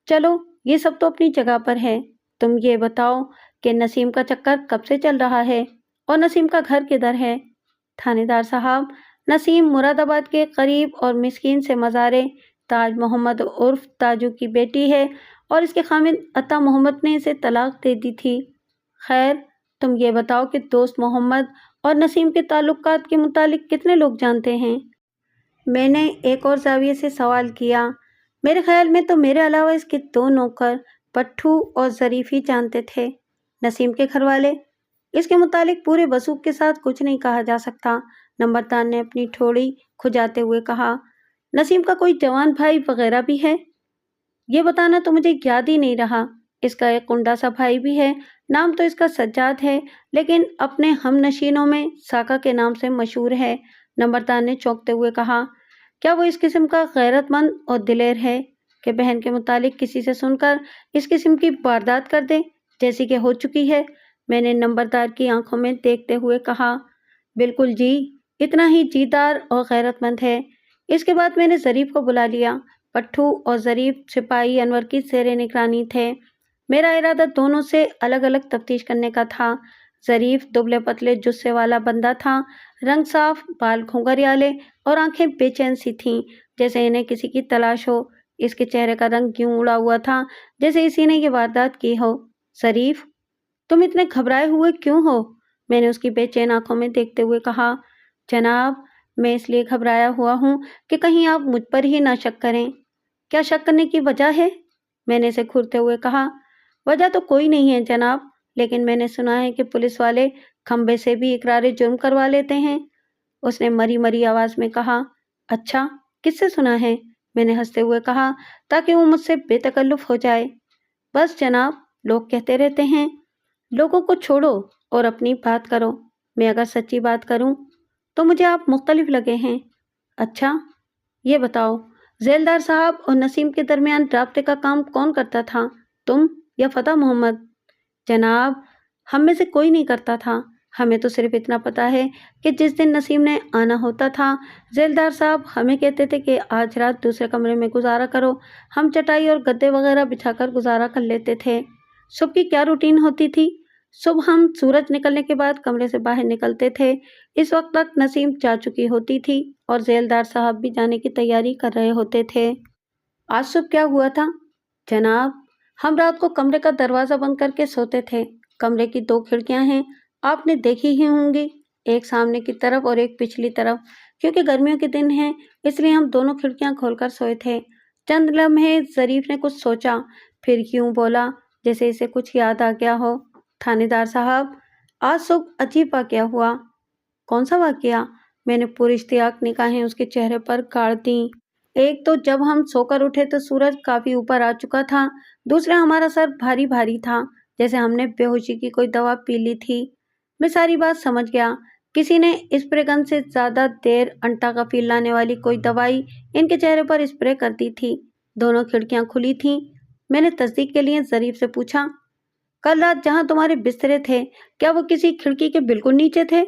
चलो, ये सब तो अपनी जगह पर है। तुम ये बताओ कि नसीम का चक्कर कब से चल रहा है और नसीम का घर किधर है? थानेदार साहब, नसीम मुरादाबाद के करीब और मिस्कीन से मज़ारे ताज मोहम्मद उर्फ ताजू की बेटी है और इसके खामिद अता मोहम्मद ने इसे तलाक दे दी थी। खैर, तुम ये बताओ कि दोस्त मोहम्मद और नसीम के ताल्लुकात के मुतालिक कितने लोग जानते हैं? मैंने एक और जाविये से सवाल किया। मेरे ख्याल में तो मेरे अलावा इसके 2 नौकर पट्टू और ज़रीफ ही जानते थे। नसीम के घर वाले? इसके मुतालिक पूरे वसूख के साथ कुछ नहीं कहा जा सकता। नंबरदार ने अपनी ठोड़ी खुजाते हुए कहा, नसीम का कोई जवान भाई वगैरह भी है? ये बताना तो मुझे याद ही नहीं रहा। इसका एक कुंडा सा भाई भी है, नाम तो इसका सज्जाद है, लेकिन अपने हमनशीनों में साका के नाम से मशहूर है। नंबरदार ने चौंकते हुए कहा, क्या वो इस किस्म का गैरतमंद और दिलेर है कि बहन के मुतालिक किसी से सुनकर इस किस्म की वारदात कर दे जैसी कि हो चुकी है? मैंने नंबरदार की आंखों में देखते हुए कहा, बिल्कुल जी, इतना ही जीदार और गैरतमंद है। इसके बाद मैंने ज़रीफ को बुला लिया। पट्टू और ज़रीफ सिपाही अनवर की ज़ेरे निगरानी थे। मेरा इरादा दोनों से अलग अलग तफ्तीश करने का था। ज़रीफ दुबले पतले जुस्से वाला बंदा था, रंग साफ, बाल घुंघरियाले और आंखें बेचैन सी थीं, जैसे इन्हें किसी की तलाश हो। इसके चेहरे का रंग यूं उड़ा हुआ था जैसे इसी ने ये वारदात की हो। ज़रीफ, तुम इतने घबराए हुए क्यों हो? मैंने उसकी बेचैन आंखों में देखते हुए कहा, जनाब, मैं इसलिए घबराया हुआ हूँ कि कहीं आप मुझ पर ही ना शक करें। क्या शक करने की वजह है? मैंने इसे घूरते हुए कहा, वजह तो कोई नहीं है जनाब, लेकिन मैंने सुना है कि पुलिस वाले खंबे से भी इकरार जुर्म करवा लेते हैं। उसने मरी मरी आवाज़ में कहा, अच्छा, किससे सुना है? मैंने हंसते हुए कहा, ताकि वो मुझसे बेतकल्लुफ़ हो जाए। बस जनाब, लोग कहते रहते हैं। लोगों को छोड़ो और अपनी बात करो। मैं अगर सच्ची बात करूं तो मुझे आप मुख्तलिफ लगे हैं। अच्छा, ये बताओ, जेलदार साहब और नसीम के दरमियान राब्ते का काम कौन करता था, तुम या फतेह मोहम्मद? जनाब, हम में से कोई नहीं करता था। हमें तो सिर्फ इतना पता है कि जिस दिन नसीम ने आना होता था, जेलदार साहब हमें कहते थे कि आज रात दूसरे कमरे में गुजारा करो। हम चटाई और गद्दे वगैरह बिछाकर गुजारा कर लेते थे। सुबह की क्या रूटीन होती थी? सुबह हम सूरज निकलने के बाद कमरे से बाहर निकलते थे। इस वक्त तक नसीम जा चुकी होती थी और जेलदार साहब भी जाने की तैयारी कर रहे होते थे। आज सुबह क्या हुआ था? जनाब, हम रात को कमरे का दरवाज़ा बंद करके सोते थे। कमरे की 2 खिड़कियां हैं, आपने देखी ही होंगी, एक सामने की तरफ और एक पिछली तरफ। क्योंकि गर्मियों के दिन हैं इसलिए हम दोनों खिड़कियां खोलकर सोए थे। चंद लम्हे ज़रीफ ने कुछ सोचा, फिर यूं बोला जैसे इसे कुछ याद आ गया हो। थानेदार साहब, आज सुबह अजीब वाकया हुआ। कौन सा वाकया? मैंने पूरी इश्तियाक निगाहें उसके चेहरे पर गाड़ दी। एक तो जब हम सोकर उठे तो सूरज काफी ऊपर आ चुका था, दूसरा हमारा सर भारी भारी था, जैसे हमने बेहोशी की कोई दवा पी ली थी। मैं सारी बात समझ गया। किसी ने स्प्रे गन से ज्यादा देर अंटा का फील लाने वाली कोई दवाई इनके चेहरे पर स्प्रे कर दी थी। दोनों खिड़कियां खुली थीं। मैंने तस्दीक के लिए ज़रीफ से पूछा, कल रात जहां तुम्हारे बिस्तरे थे, क्या वो किसी खिड़की के बिल्कुल नीचे थे?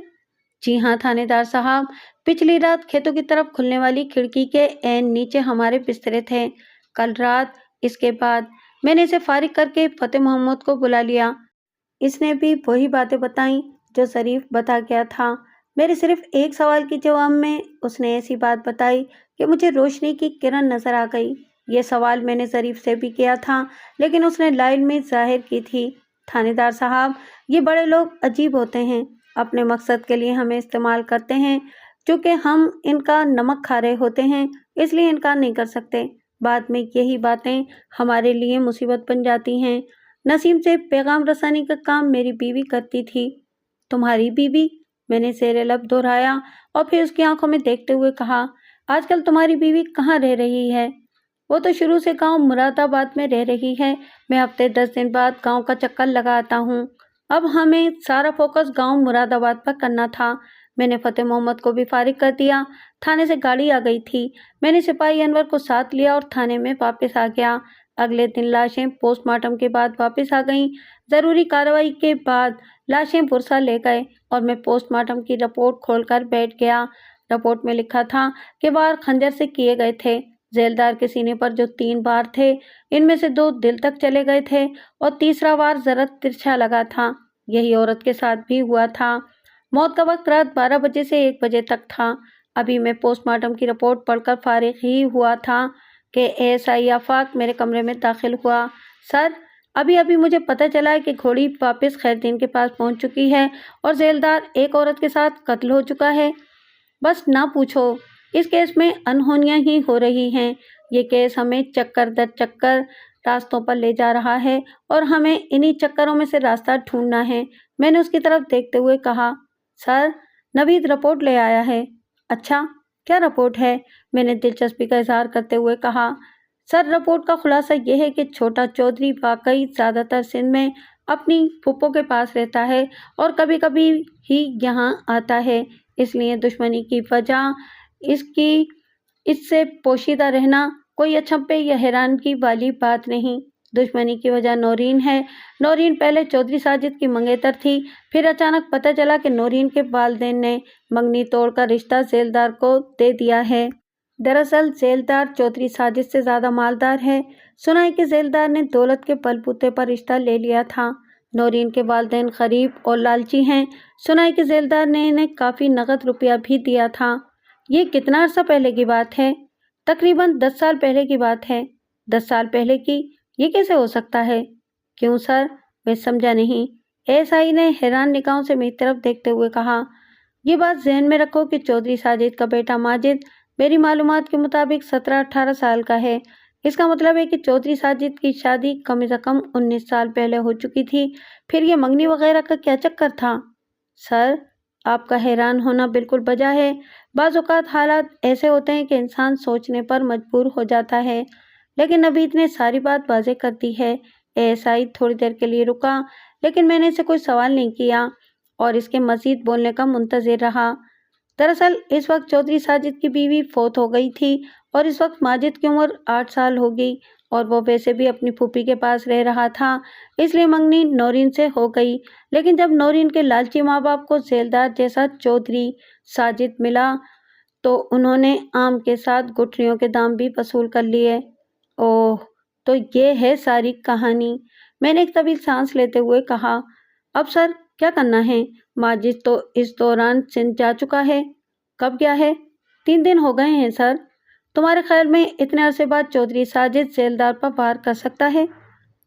जी हाँ थानेदार साहब, पिछली रात खेतों की तरफ खुलने वाली खिड़की के ऐन नीचे हमारे बिस्तरे थे। कल रात इसके बाद मैंने इसे फारिग करके फतेह मोहम्मद को बुला लिया। इसने भी वही बातें बताईं जो ज़रीफ बता गया था। मेरे सिर्फ एक सवाल के जवाब में उसने ऐसी बात बताई कि मुझे रोशनी की किरण नजर आ गई। ये सवाल मैंने ज़रीफ से भी किया था, लेकिन उसने लाइन में जाहिर की थी। थानेदार साहब, ये बड़े लोग अजीब होते हैं, अपने मकसद के लिए हमें इस्तेमाल करते हैं। चूँकि हम इनका नमक खा रहे होते हैं इसलिए इनकार नहीं कर सकते। बाद में यही बातें हमारे लिए मुसीबत बन जाती हैं। नसीम से पैगाम रसानी का काम मेरी बीवी करती थी। तुम्हारी बीवी? मैंने ज़ेरे लब दोहराया और फिर उसकी आंखों में देखते हुए कहा, आजकल तुम्हारी बीवी कहाँ रह रही है? वो तो शुरू से गांव मुरादाबाद में रह रही है। मैं हफ्ते 10 दिन बाद गांव का चक्कर लगाता हूँ। अब हमें सारा फोकस गांव मुरादाबाद पर करना था। मैंने फतेह मोहम्मद को भी फारिग कर दिया। थाने से गाड़ी आ गई थी। मैंने सिपाही अनवर को साथ लिया और थाने में वापस आ गया। अगले दिन लाशें पोस्टमार्टम के बाद वापस आ गईं। ज़रूरी कार्रवाई के बाद लाशें पुरसा ले गए और मैं पोस्टमार्टम की रिपोर्ट खोलकर बैठ गया। रिपोर्ट में लिखा था कि वार खंजर से किए गए थे। जेलदार के सीने पर जो 3 वार थे, इनमें से 2 दिल तक चले गए थे और तीसरा वार जरा तिरछा लगा था। यही औरत के साथ भी हुआ था। मौत का वक्त रात 12 बजे से 1 बजे तक था। अभी मैं पोस्टमार्टम की रिपोर्ट पढ़कर फारिग ही हुआ था कि एएसआई आफाक मेरे कमरे में दाखिल हुआ। सर, अभी अभी मुझे पता चला है कि घोड़ी वापस खैरदीन के पास पहुंच चुकी है और जेलदार एक औरत के साथ कत्ल हो चुका है। बस ना पूछो, इस केस में अनहोनियां ही हो रही हैं। ये केस हमें चक्कर दर चक्कर रास्तों पर ले जा रहा है और हमें इन्हीं चक्करों में से रास्ता ढूंढना है। मैंने उसकी तरफ देखते हुए कहा, सर, नवीद रिपोर्ट ले आया है। अच्छा, क्या रिपोर्ट है? मैंने दिलचस्पी का इजहार करते हुए कहा। सर, रिपोर्ट का खुलासा यह है कि छोटा चौधरी वाकई ज़्यादातर सिंध में अपनी फूफो के पास रहता है और कभी कभी ही यहाँ आता है। इसलिए दुश्मनी की वजह इसकी इससे पोशीदा रहना कोई अचंभे या हैरानगी वाली बात नहीं। दुश्मनी की वजह नौरीन है। नौरीन पहले चौधरी साजिद की मंगेतर थी। फिर अचानक पता चला कि नौरीन के वालिदैन ने मंगनी तोड़कर रिश्ता जेलदार को दे दिया है। दरअसल जेलदार चौधरी साजिद से ज़्यादा मालदार है। सुना है कि जेलदार ने दौलत के बलबूते पर रिश्ता ले लिया था। नौरीन के वालिदैन गरीब और लालची हैं। सुना है कि जेलदार ने इन्हें काफ़ी नकद रुपया भी दिया था। ये कितना अर्सा पहले की बात है? तकरीबन 10 साल पहले की बात है। 10 साल पहले की? ये कैसे हो सकता है? क्यों सर? मैं समझा नहीं। एएसआई ने हैरान निगाहों से मेरी तरफ देखते हुए कहा, ये बात जहन में रखो कि चौधरी साजिद का बेटा माजिद मेरी मालूमात के मुताबिक 17-18 साल का है। इसका मतलब है कि चौधरी साजिद की शादी कम से कम 19 साल पहले हो चुकी थी। फिर ये मंगनी वगैरह का क्या चक्कर था? सर, आपका हैरान होना बिल्कुल बजा है। बाज़ औक़ात हालात ऐसे होते हैं कि इंसान सोचने पर मजबूर हो जाता है। लेकिन नवीद ने सारी बात वाज़ेह कर दी है। एएसआई थोड़ी देर के लिए रुका, लेकिन मैंने इसे कोई सवाल नहीं किया और इसके मज़ीद बोलने का मुंतज़िर रहा। दरअसल इस वक्त चौधरी साजिद की बीवी फौत हो गई थी और इस वक्त माजिद की उम्र 8 साल हो गई और वो वैसे भी अपनी फूफी के पास रह रहा था, इसलिए मंगनी नौरीन से हो गई। लेकिन जब नौरीन के लालची माँ बाप को जेलदार जैसा चौधरी साजिद मिला तो उन्होंने आम के साथ गुठलियों के दाम भी वसूल कर लिए। ओह, तो ये है सारी कहानी। मैंने एक तवील सांस लेते हुए कहा, अब सर क्या करना है? माजिद तो इस दौरान सिंध जा चुका है। कब गया है? 3 दिन हो गए हैं सर। तुम्हारे ख्याल में इतने अरसे बाद चौधरी साजिद जेलदार पर वार कर सकता है?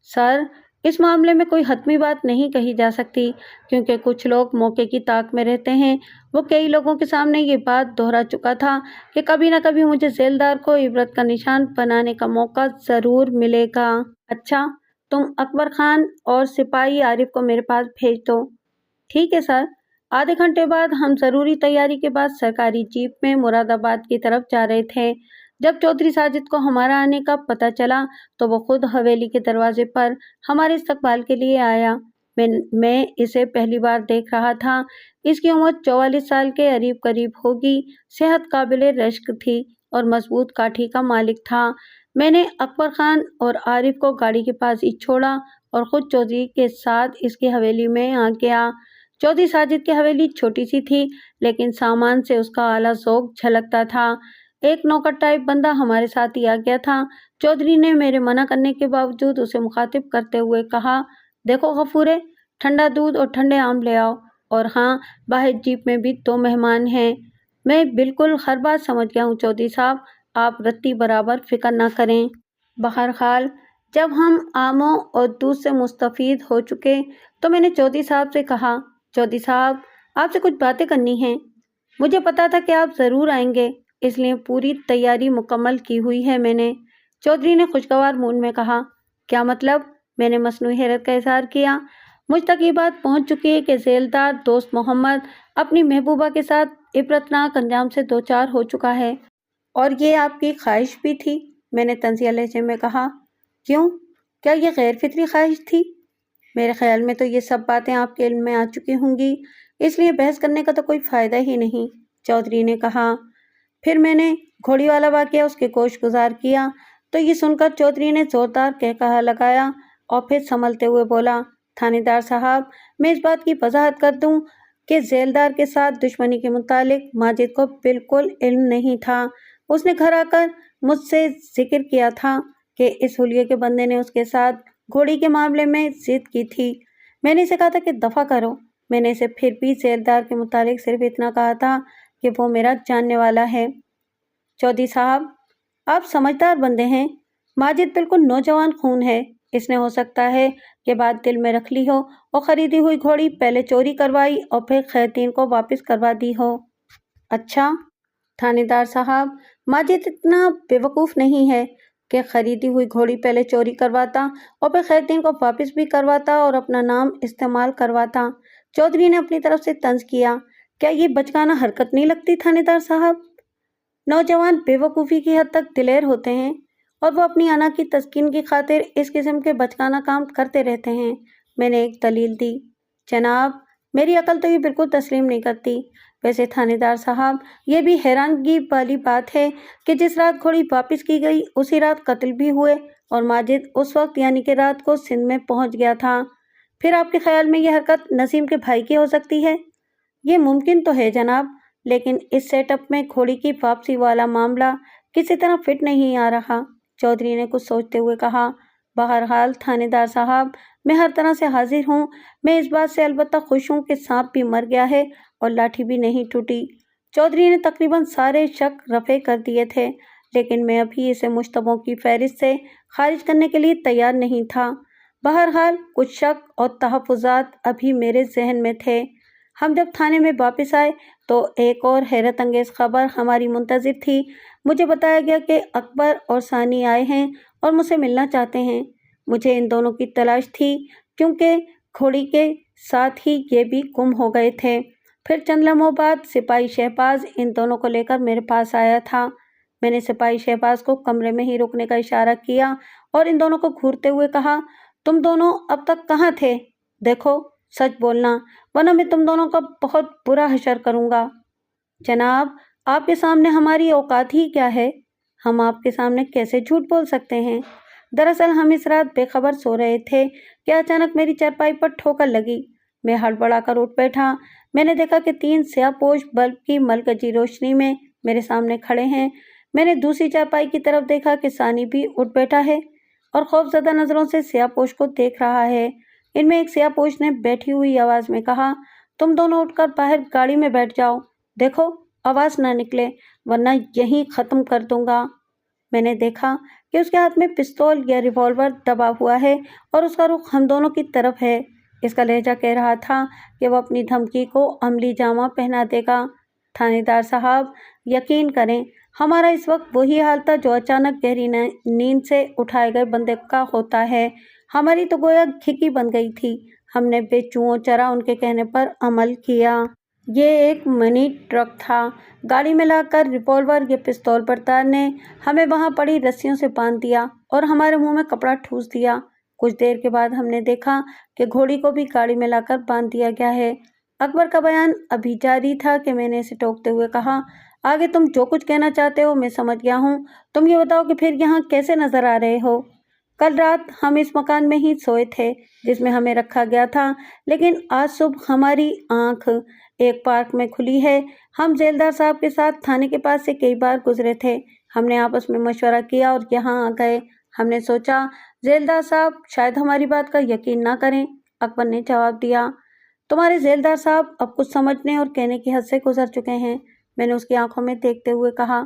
सर, इस मामले में कोई हतमी बात नहीं कही जा सकती, क्योंकि कुछ लोग मौके की ताक में रहते हैं। वो कई लोगों के सामने ये बात दोहरा चुका था कि कभी न कभी मुझे जेलदार को इबरत का निशान बनाने का मौका ज़रूर मिलेगा। अच्छा, तुम अकबर खान और सिपाही आरिफ को मेरे पास भेज दो। ठीक है सर। आधे घंटे बाद हम ज़रूरी तैयारी के बाद सरकारी जीप में मुरादाबाद की तरफ जा रहे थे। जब चौधरी साजिद को हमारा आने का पता चला तो वो खुद हवेली के दरवाजे पर हमारे इस्तकबाल के लिए आया। मैं इसे पहली बार देख रहा था। इसकी उम्र 44 साल के करीब करीब होगी। सेहत काबिले रश्क थी और मजबूत काठी का मालिक था। मैंने अकबर खान और आरिफ को गाड़ी के पास ही छोड़ा और खुद चौधरी के साथ इसकी हवेली में आ गया। चौधरी साजिद की हवेली छोटी सी थी, लेकिन सामान से उसका आला ज़ौक़ झलकता था। एक नौकर टाइप बंदा हमारे साथ ही आ गया था। चौधरी ने मेरे मना करने के बावजूद उसे मुखातिब करते हुए कहा, देखो गफूरे, ठंडा दूध और ठंडे आम ले आओ। और हाँ, बाहर जीप में भी 2 मेहमान हैं। मैं बिल्कुल हर बात समझ गया हूँ चौधरी साहब, आप रत्ती बराबर फिक्र ना करें। बहरहाल जब हम आमों और दूध से मुस्तफ़ीद हो चुके तो मैंने चौधरी साहब से कहा, चौधरी साहब, आपसे कुछ बातें करनी हैं। मुझे पता था कि आप ज़रूर आएंगे, इसलिए पूरी तैयारी मुकम्मल की हुई है मैंने। चौधरी ने खुशगवार मूड में कहा, क्या मतलब? मैंने मसनूई हैरत का इजहार किया। मुझ तक ये बात पहुंच चुकी है कि जेलदार दोस्त मोहम्मद अपनी महबूबा के साथ इबरतनाक अंजाम से दो चार हो चुका है, और ये आपकी ख्वाहिश भी थी। मैंने तंज़िया लहजे में कहा, क्यों? क्या ये गैर फितरी ख्वाहिश थी? मेरे ख्याल में तो ये सब बातें आपके इल्म में आ चुकी होंगी, इसलिए बहस करने का तो कोई फ़ायदा ही नहीं, चौधरी ने कहा। फिर मैंने घोड़ी वाला वाक़या उसके गोश गुजार किया तो ये सुनकर चौधरी ने ज़ोरदार कहकहा लगाया और फिर संभलते हुए बोला, थानेदार साहब, मैं इस बात की वजाहत कर दूं कि जेलदार के साथ दुश्मनी के मुतालिक माजिद को बिल्कुल इल्म नहीं था। उसने घर आकर मुझसे जिक्र किया था कि इस हुलिये के बंदे ने उसके साथ घोड़ी के मामले में जिद की थी। मैंने इसे कहा था कि दफ़ा करो। मैंने इसे फिर भी जेलदार के मुतालिक सिर्फ इतना कहा था कि वो मेरा जानने वाला है। चौधरी साहब, आप समझदार बंदे हैं। माजिद बिल्कुल नौजवान खून है। इसने हो सकता है कि बात दिल में रख ली हो और ख़रीदी हुई घोड़ी पहले चोरी करवाई और फिर खैरतीन को वापस करवा दी हो। अच्छा थानेदार साहब, माजिद इतना बेवकूफ़ नहीं है कि ख़रीदी हुई घोड़ी पहले चोरी करवाता और फिर खैरतीन को वापस भी करवाता और अपना नाम इस्तेमाल करवाता। चौधरी ने अपनी तरफ से तंज किया। क्या ये बचकाना हरकत नहीं लगती थानेदार साहब? नौजवान बेवकूफ़ी की हद तक दिलेर होते हैं और वो अपनी अना की तस्कीन की खातिर इस किस्म के बचकाना काम करते रहते हैं। मैंने एक दलील दी। जनाब, मेरी अकल तो ये बिल्कुल तस्लीम नहीं करती। वैसे थानेदार साहब, ये भी हैरानगी वाली बात है कि जिस रात घोड़ी वापस की गई उसी रात कत्ल भी हुए और माजिद उस वक्त यानी कि रात को सिंध में पहुंच गया था। फिर आपके ख्याल में यह हरकत नसीम के भाई की हो सकती है? ये मुमकिन तो है जनाब, लेकिन इस सेटअप में घोड़ी की वापसी वाला मामला किसी तरह फिट नहीं आ रहा, चौधरी ने कुछ सोचते हुए कहा। बहरहाल थानेदार साहब, मैं हर तरह से हाजिर हूँ। मैं इस बात से अलबत्ता खुश हूँ कि सांप भी मर गया है और लाठी भी नहीं टूटी। चौधरी ने तकरीबन सारे शक रफ़े कर दिए थे, लेकिन मैं अभी इसे मुश्तबों की फहरिस्त से खारिज करने के लिए तैयार नहीं था। बहरहाल कुछ शक और तहफ़्फ़ुज़ात अभी मेरे जहन में थे। हम जब थाने में वापस आए तो एक और हैरत अंगेज़ खबर हमारी मुंतज़िर थी। मुझे बताया गया कि अकबर और सानी आए हैं और मुझसे मिलना चाहते हैं। मुझे इन दोनों की तलाश थी, क्योंकि घोड़ी के साथ ही ये भी गुम हो गए थे। फिर चंद लम्हों बाद सिपाही शहबाज इन दोनों को लेकर मेरे पास आया था। मैंने सिपाही शहबाज को कमरे में ही रुकने का इशारा किया और इन दोनों को घूरते हुए कहा, तुम दोनों अब तक कहाँ थे? देखो, सच बोलना, वरना मैं तुम दोनों का बहुत बुरा हशर करूँगा। जनाब, आपके सामने हमारी औकात ही क्या है? हम आपके सामने कैसे झूठ बोल सकते हैं? दरअसल हम इस रात बेखबर सो रहे थे कि अचानक मेरी चारपाई पर ठोकर लगी। मैं हड़बड़ाकर उठ बैठा। मैंने देखा कि 3 स्याहपोश बल्ब की मलकजी रोशनी में मेरे सामने खड़े हैं। मैंने दूसरी चारपाई की तरफ देखा कि सानी भी उठ बैठा है और खौफजदा नज़रों से स्याहपोश को देख रहा है। इनमें एक स्याहपोश ने बैठी हुई आवाज़ में कहा, तुम दोनों उठकर बाहर गाड़ी में बैठ जाओ। देखो, आवाज़ ना निकले, वरना यहीं ख़त्म कर दूंगा। मैंने देखा कि उसके हाथ में पिस्तौल या रिवॉल्वर दबा हुआ है और उसका रुख हम दोनों की तरफ है। इसका लहजा कह रहा था कि वो अपनी धमकी को अमली जामा पहना देगा। थानेदार साहब, यकीन करें, हमारा इस वक्त वही हाल था जो अचानक गहरी नींद से उठाए गए बंदे का होता है। हमारी तो गोया खिकी बन गई थी। हमने बेचुओं चरा उनके कहने पर अमल किया। ये एक मनी ट्रक था। गाड़ी में लाकर रिवॉल्वर या पिस्तौल बरदार ने हमें वहां पड़ी रस्सियों से बांध दिया और हमारे मुंह में कपड़ा ठूस दिया। कुछ देर के बाद हमने देखा कि घोड़ी को भी गाड़ी में लाकर बांध दिया गया है। अकबर का बयान अभी जारी था कि मैंने इसे टोकते हुए कहा, आगे तुम जो कुछ कहना चाहते हो मैं समझ गया हूँ। तुम ये बताओ कि फिर यहाँ कैसे नजर आ रहे हो? कल रात हम इस मकान में ही सोए थे जिसमें हमें रखा गया था, लेकिन आज सुबह हमारी आंख एक पार्क में खुली है। हम जेलदार साहब के साथ थाने के पास से कई बार गुजरे थे। हमने आपस में मशवरा किया और यहाँ आ गए। हमने सोचा जेलदार साहब शायद हमारी बात का यकीन ना करें। अकबर ने जवाब दिया, तुम्हारे जेलदार साहब अब कुछ समझने और कहने की हद से गुजर चुके हैं। मैंने उसकी आंखों में देखते हुए कहा,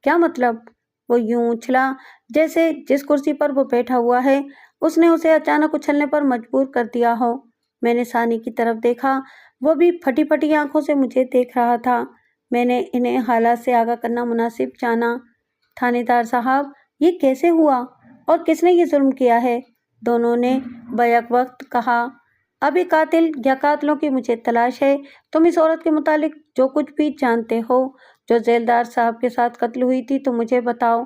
क्या मतलब? वो यूं उछला जैसे जिस कुर्सी पर वो बैठा हुआ है उसने उसे अचानक उछलने पर मजबूर कर दिया हो। मैंने सानी की तरफ देखा। वो भी फटी फटी आंखों से मुझे देख रहा था। मैंने इन्हें हालात से आगाह करना मुनासिब जाना। थानेदार साहब, ये कैसे हुआ और किसने ये जुल्म किया है? दोनों ने बैक वक्त कहा, अभी कातिल या कातिलों की मुझे तलाश है। तुम इस औरत के मुतालिक जो कुछ भी जानते हो जो जेलदार साहब के साथ कत्ल हुई थी तो मुझे बताओ।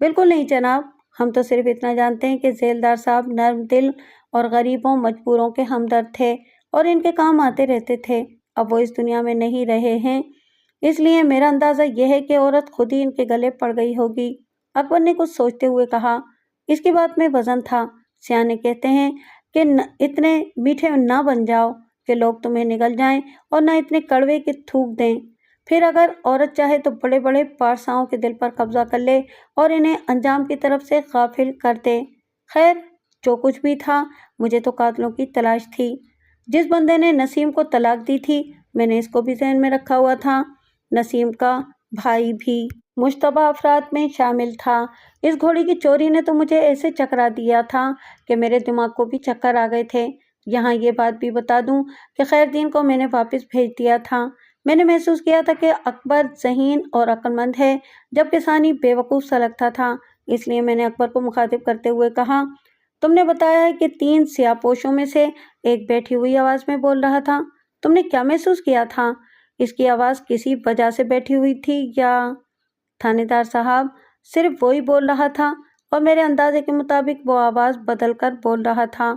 बिल्कुल नहीं जनाब, हम तो सिर्फ इतना जानते हैं कि जेलदार साहब नर्म दिल और गरीबों मजबूरों के हमदर्द थे और इनके काम आते रहते थे। अब वो इस दुनिया में नहीं रहे हैं, इसलिए मेरा अंदाज़ा यह है कि औरत खुद ही इनके गले पड़ गई होगी। अकबर ने कुछ सोचते हुए कहा, इसकी बात में वजन था। सियाने कहते हैं कि इतने मीठे ना बन जाओ कि लोग तुम्हें निगल जाएं और न इतने कड़वे कि थूक दें। फिर अगर औरत चाहे तो बड़े बड़े पारसाओं के दिल पर कब्जा कर ले और इन्हें अंजाम की तरफ से गाफिल कर दे। खैर, जो कुछ भी था, मुझे तो कातिलों की तलाश थी। जिस बंदे ने नसीम को तलाक दी थी मैंने इसको भी ज़हन में रखा हुआ था। नसीम का भाई भी मुश्तबा अफराद में शामिल था। इस घोड़ी की चोरी ने तो मुझे ऐसे चकरा दिया था कि मेरे दिमाग को भी चक्कर आ गए थे। यहाँ ये बात भी बता दूं कि खैरदीन को मैंने वापस भेज दिया था। मैंने महसूस किया था कि अकबर ज़हीन और अक्लमंद है, जबकि सानी बेवकूफ़ सा लगता था। इसलिए मैंने अकबर को मुखातिब करते हुए कहा, तुमने बताया है कि 3 स्याहपोशों में से एक बैठी हुई आवाज़ में बोल रहा था। तुमने क्या महसूस किया था? इसकी आवाज़ किसी वजह से बैठी हुई थी या? थानेदार साहब, सिर्फ वही बोल रहा था और मेरे अंदाजे के मुताबिक वो आवाज़ बदल कर बोल रहा था।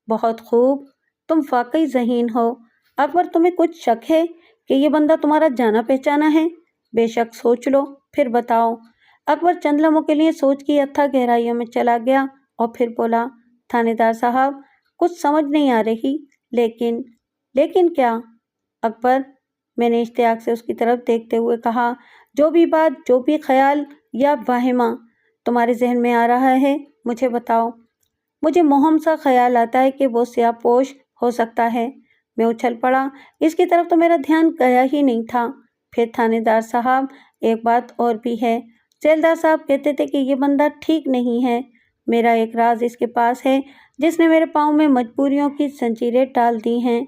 बहुत खूब, तुम वाकई ज़हीन हो। अकबर, तुम्हें कुछ शक है कि ये बंदा तुम्हारा जाना पहचाना है? बेशक, सोच लो, फिर बताओ। अकबर चंद लम्हों के लिए सोच की अथाह गहराइयों में चला गया और फिर बोला, थानेदार साहब, कुछ समझ नहीं आ रही, लेकिन क्या? अकबर, मैंने इश्तियाक से उसकी तरफ देखते हुए कहा, जो भी बात, जो भी ख्याल या वाहिमा तुम्हारे जहन में आ रहा है मुझे बताओ। मुझे मोहम सा ख्याल आता है कि वो स्याहपोश हो सकता है। मैं उछल पड़ा। इसकी तरफ तो मेरा ध्यान गया ही नहीं था। फिर थानेदार साहब, एक बात और भी है। जेलदार साहब कहते थे कि ये बंदा ठीक नहीं है। मेरा एक राज इसके पास है जिसने मेरे पाँव में मजबूरियों की जंजीरें डाल दी हैं।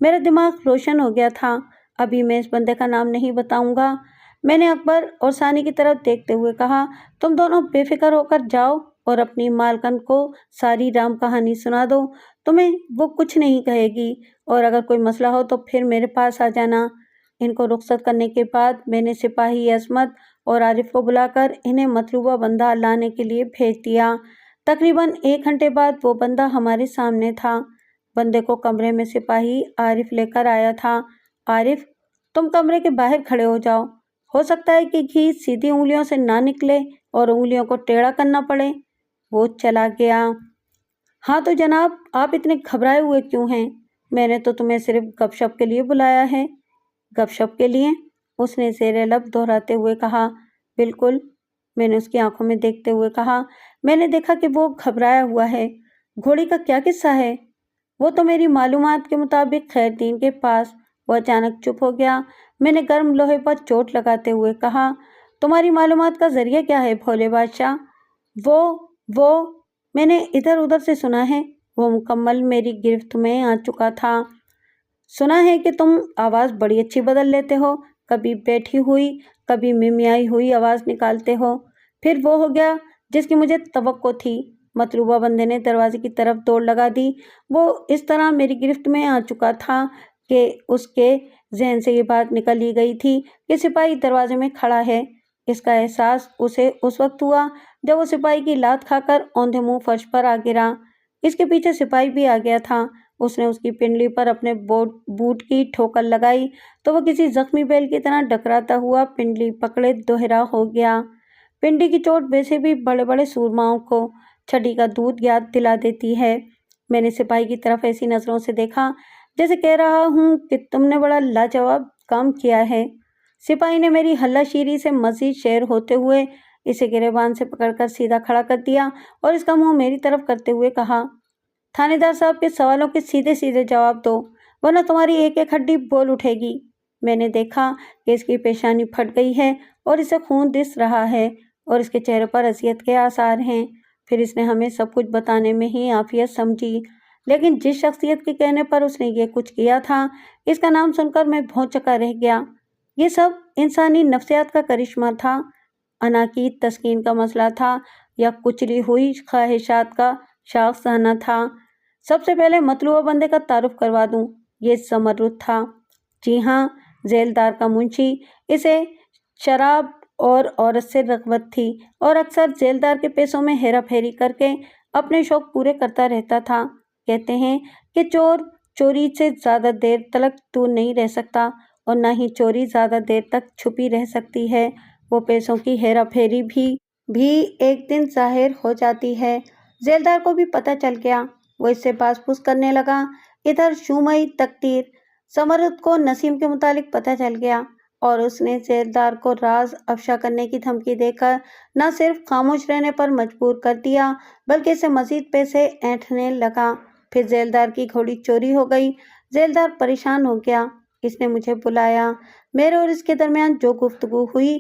मेरा दिमाग रोशन हो गया था। अभी मैं इस बंदे का नाम नहीं बताऊंगा। मैंने अकबर और सानी की तरफ देखते हुए कहा, तुम दोनों बेफिक्र होकर जाओ और अपनी मालकन को सारी राम कहानी सुना दो। तुम्हें वो कुछ नहीं कहेगी और अगर कोई मसला हो तो फिर मेरे पास आ जाना। इनको रुखसत करने के बाद मैंने सिपाही असमत और आरिफ को बुलाकर इन्हें मतलूबा बंदा लाने के लिए भेज दिया। तकरीबन 1 घंटे बाद वो बंदा हमारे सामने था। बंदे को कमरे में सिपाही आरिफ लेकर आया था। आरिफ, तुम कमरे के बाहर खड़े हो जाओ। हो सकता है कि घी सीधी उंगलियों से ना निकले और उंगलियों को टेढ़ा करना पड़े। वो चला गया। हाँ तो जनाब, आप इतने घबराए हुए क्यों हैं? मैंने तो तुम्हें सिर्फ गपशप के लिए बुलाया है। गपशप के लिए? उसने ज़ेरे लब दोहराते हुए कहा। बिल्कुल, मैंने उसकी आंखों में देखते हुए कहा। मैंने देखा कि वो घबराया हुआ है। घोड़ी का क्या किस्सा है? वो तो मेरी मालूमात के मुताबिक खैरदीन के पास। वो अचानक चुप हो गया। मैंने गर्म लोहे पर चोट लगाते हुए कहा, तुम्हारी मालूमात का जरिया क्या है भोले बादशाह? وہ میں نے ادھر ادھر سے سنا ہے، وہ مکمل میری گرفت میں آ چکا تھا۔ سنا ہے کہ تم آواز بڑی اچھی بدل لیتے ہو، کبھی بیٹھی ہوئی کبھی ممیائی ہوئی آواز نکالتے ہو۔ پھر وہ ہو گیا جس کی مجھے توقع تھی۔ مطلوبہ بندے نے دروازے کی طرف دوڑ لگا دی۔ وہ اس طرح میری گرفت میں آ چکا تھا کہ اس کے ذہن سے یہ بات نکل ہی گئی تھی کہ سپاہی دروازے میں کھڑا ہے۔ اس کا احساس اسے اس وقت ہوا جب وہ سپاہی کی لات کھا کر اوندھے منہ فرش پر آ گرا۔ اس کے پیچھے سپاہی بھی آ گیا تھا۔ اس نے اس کی پنڈلی پر اپنے بوٹ کی ٹھوکر لگائی تو وہ کسی زخمی بیل کی طرح ڈکراتا ہوا پنڈلی پکڑے دوہرا ہو گیا۔ پنڈلی کی چوٹ ویسے بھی بڑے بڑے سورماؤں کو چھڑی کا دودھ یاد دلا دیتی ہے۔ میں نے سپاہی کی طرف ایسی نظروں سے دیکھا جیسے کہہ رہا ہوں کہ تم نے بڑا لاجواب کام کیا ہے۔ سپاہی نے میری ہلہ شیری سے مزید شیر ہوتے ہوئے اسے گریبان سے پکڑ کر سیدھا کھڑا کر دیا اور اس کا منہ میری طرف کرتے ہوئے کہا، تھانے دار صاحب کے سوالوں کے سیدھے سیدھے جواب دو ورنہ تمہاری ایک ایک ہڈی بول اٹھے گی۔ میں نے دیکھا کہ اس کی پیشانی پھٹ گئی ہے اور اسے خون دس رہا ہے اور اس کے چہرے پر اذیت کے آثار ہیں۔ پھر اس نے ہمیں سب کچھ بتانے میں ہی عافیت سمجھی، لیکن جس شخصیت کے کہنے پر اس نے یہ کچھ کیا تھا اس کا نام سن کر میں بھونچکا رہ گیا۔ یہ سب انسانی نفسیات کا کرشمہ تھا، انا کی تسکین کا مسئلہ تھا یا کچلی ہوئی خواہشات کا شاخسانہ تھا۔ سب سے پہلے مطلوبہ بندے کا تعارف کروا دوں، یہ زمرد تھا۔ جی ہاں، ذیلدار کا منشی۔ اسے شراب اور عورت سے رغبت تھی اور اکثر ذیلدار کے پیسوں میں ہیرا پھیری کر کے اپنے شوق پورے کرتا رہتا تھا۔ کہتے ہیں کہ چور چوری سے زیادہ دیر تلک دور نہیں رہ سکتا اور نہ ہی چوری زیادہ دیر تک چھپی رہ سکتی ہے۔ وہ پیسوں کی ہیرا پھیری بھی ایک دن ظاہر ہو جاتی ہے۔ ذیلدار کو بھی پتہ چل گیا۔ وہ اس سے باز پوچھ کرنے لگا۔ ادھر شومئی تقدیر، زمرد کو نسیم کے متعلق پتہ چل گیا اور اس نے ذیلدار کو راز افشا کرنے کی دھمکی دے کر نہ صرف خاموش رہنے پر مجبور کر دیا بلکہ اسے مزید پیسے اینٹھنے لگا۔ پھر ذیلدار کی گھوڑی چوری ہو گئی۔ ذیلدار پریشان ہو گیا۔ اس نے مجھے بلایا۔ میرے اور اس کے درمیان جو گفتگو ہوئی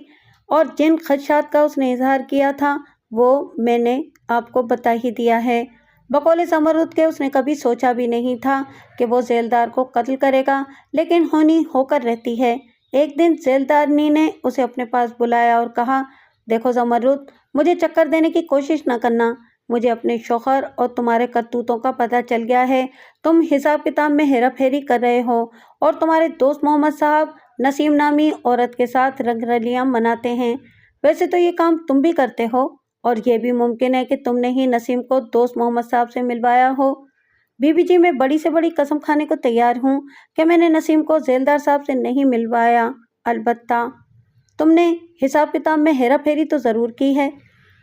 اور جن خدشات کا اس نے اظہار کیا تھا وہ میں نے آپ کو بتا ہی دیا ہے۔ بقول زمرد کے اس نے کبھی سوچا بھی نہیں تھا کہ وہ ذیلدار کو قتل کرے گا، لیکن ہونی ہو کر رہتی ہے۔ ایک دن ذیلدارنی نے اسے اپنے پاس بلایا اور کہا، دیکھو زمرد، مجھے چکر دینے کی کوشش نہ کرنا۔ مجھے اپنے شوہر اور تمہارے کرتوتوں کا پتہ چل گیا ہے۔ تم حساب کتاب میں ہیرا پھیری کر رہے ہو اور تمہارے دوست محمد صاحب نسیم نامی عورت کے ساتھ رنگ رلیاں مناتے ہیں۔ ویسے تو یہ کام تم بھی کرتے ہو اور یہ بھی ممکن ہے کہ تم نے ہی نسیم کو دوست محمد صاحب سے ملوایا ہو۔ بی بی جی، میں بڑی سے بڑی قسم کھانے کو تیار ہوں کہ میں نے نسیم کو ذیلدار صاحب سے نہیں ملوایا۔ البتہ تم نے حساب کتاب میں ہیرا پھیری تو ضرور کی ہے۔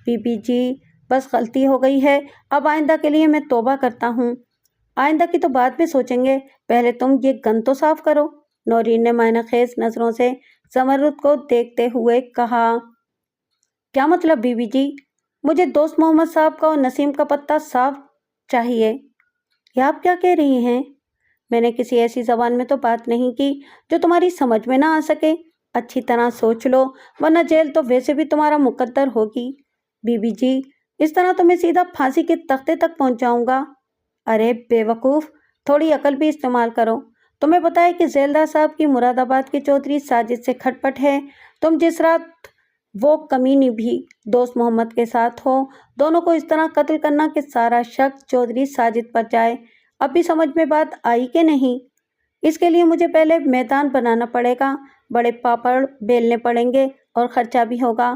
بی بی جی، بس غلطی ہو گئی ہے، اب آئندہ کے لیے میں توبہ کرتا ہوں۔ آئندہ کی تو بعد میں سوچیں گے، پہلے تم یہ گن تو صاف کرو۔ نورین نے معنی خیز نظروں سے زمرد کو دیکھتے ہوئے کہا۔ کیا مطلب بی بی جی؟ مجھے دوست محمد صاحب کا اور نسیم کا پتہ صاف چاہیے۔ یہ آپ کیا کہہ رہی ہیں؟ میں نے کسی ایسی زبان میں تو بات نہیں کی جو تمہاری سمجھ میں نہ آ سکے۔ اچھی طرح سوچ لو ورنہ جیل تو ویسے بھی تمہارا مقدر ہوگی۔ بی بی جی، اس طرح تو میں سیدھا پھانسی کے تختے تک پہنچ جاؤں گا۔ ارے بے وقوف، تھوڑی عقل بھی استعمال کرو۔ تمہیں پتہ ہے کہ ذیلدار صاحب کی مراد آباد کے چودھری ساجد سے کھٹ پٹ ہے۔ تم جس رات وہ کمینی بھی دوست محمد کے ساتھ ہو، دونوں کو اس طرح قتل کرنا کہ سارا شک چودھری ساجد پر جائے، اب بھی سمجھ میں بات آئی کہ نہیں؟ اس کے لیے مجھے پہلے میدان بنانا پڑے گا، بڑے پاپڑ بیلنے پڑیں گے اور خرچہ بھی ہوگا۔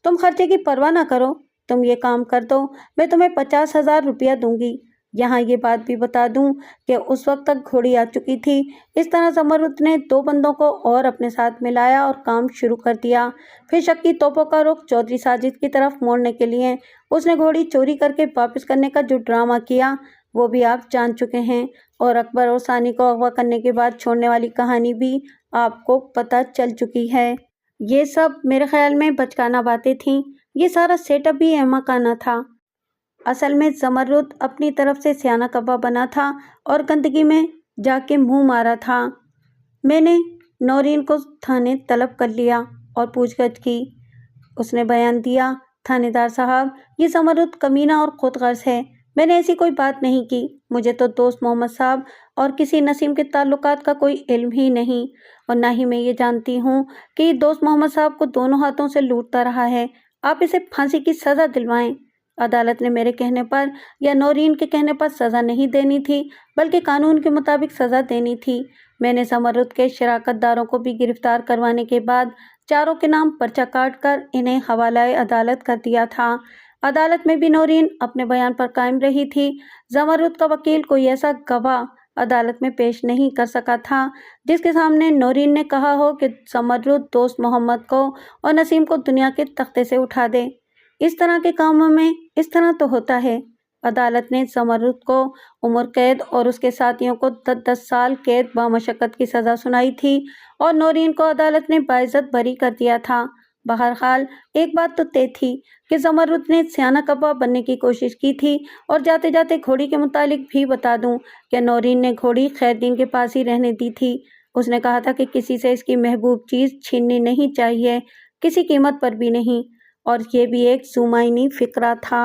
تم خرچے کی پرواہ نہ کرو، تم یہ کام کر دو، میں تمہیں 50,000 روپیہ دوں گی۔ یہاں یہ بات بھی بتا دوں کہ اس وقت تک گھوڑی آ چکی تھی۔ اس طرح زمرد نے 2 بندوں کو اور اپنے ساتھ ملایا اور کام شروع کر دیا۔ پھر شک کی توپوں کا رخ چودھری ساجد کی طرف موڑنے کے لیے اس نے گھوڑی چوری کر کے واپس کرنے کا جو ڈرامہ کیا وہ بھی آپ جان چکے ہیں، اور اکبر اور ثانی کو اغوا کرنے کے بعد چھوڑنے والی کہانی بھی آپ کو پتہ چل چکی ہے۔ یہ سب میرے خیال میں بچکانہ باتیں تھیں، یہ سارا سیٹ اپ بھی احمقانہ تھا۔ اصل میں زمرد اپنی طرف سے سیانہ کبا بنا تھا اور گندگی میں جا کے منہ مارا تھا۔ میں نے نورین کو تھانے طلب کر لیا اور پوچھ گچھ کی۔ اس نے بیان دیا تھانے دار صاحب، یہ زمرد کمینہ اور خود غرض ہے، میں نے ایسی کوئی بات نہیں کی، مجھے تو دوست محمد صاحب اور کسی نسیم کے تعلقات کا کوئی علم ہی نہیں، اور نہ ہی میں یہ جانتی ہوں کہ یہ دوست محمد صاحب کو دونوں ہاتھوں سے لوٹتا رہا ہے، آپ اسے پھانسی کی سزا دلوائیں۔ عدالت نے میرے کہنے پر یا نورین کے کہنے پر سزا نہیں دینی تھی، بلکہ قانون کے مطابق سزا دینی تھی۔ میں نے زمرد کے شراکت داروں کو بھی گرفتار کروانے کے بعد چاروں کے نام پرچہ کاٹ کر انہیں حوالہ عدالت کر دیا تھا۔ عدالت میں بھی نورین اپنے بیان پر قائم رہی تھی۔ زمرد کا وکیل کوئی ایسا گواہ عدالت میں پیش نہیں کر سکا تھا جس کے سامنے نورین نے کہا ہو کہ زمرد دوست محمد کو اور نسیم کو دنیا کے تختے سے اٹھا دے۔ اس طرح کے کاموں میں اس طرح تو ہوتا ہے۔ عدالت نے زمرد کو عمر قید اور اس کے ساتھیوں کو 10 سال قید بامشقت کی سزا سنائی تھی، اور نورین کو عدالت نے باعزت بری کر دیا تھا۔ بہرحال ایک بات تو طے تھی کہ زمرد نے سیانہ کباب بننے کی کوشش کی تھی، اور جاتے جاتے گھوڑی کے متعلق بھی بتا دوں کہ نورین نے گھوڑی خیردین کے پاس ہی رہنے دی تھی۔ اس نے کہا تھا کہ کسی سے اس کی محبوب چیز چھیننی نہیں چاہیے، کسی قیمت پر بھی نہیں، اور یہ بھی ایک ذو معنی فقرہ تھا۔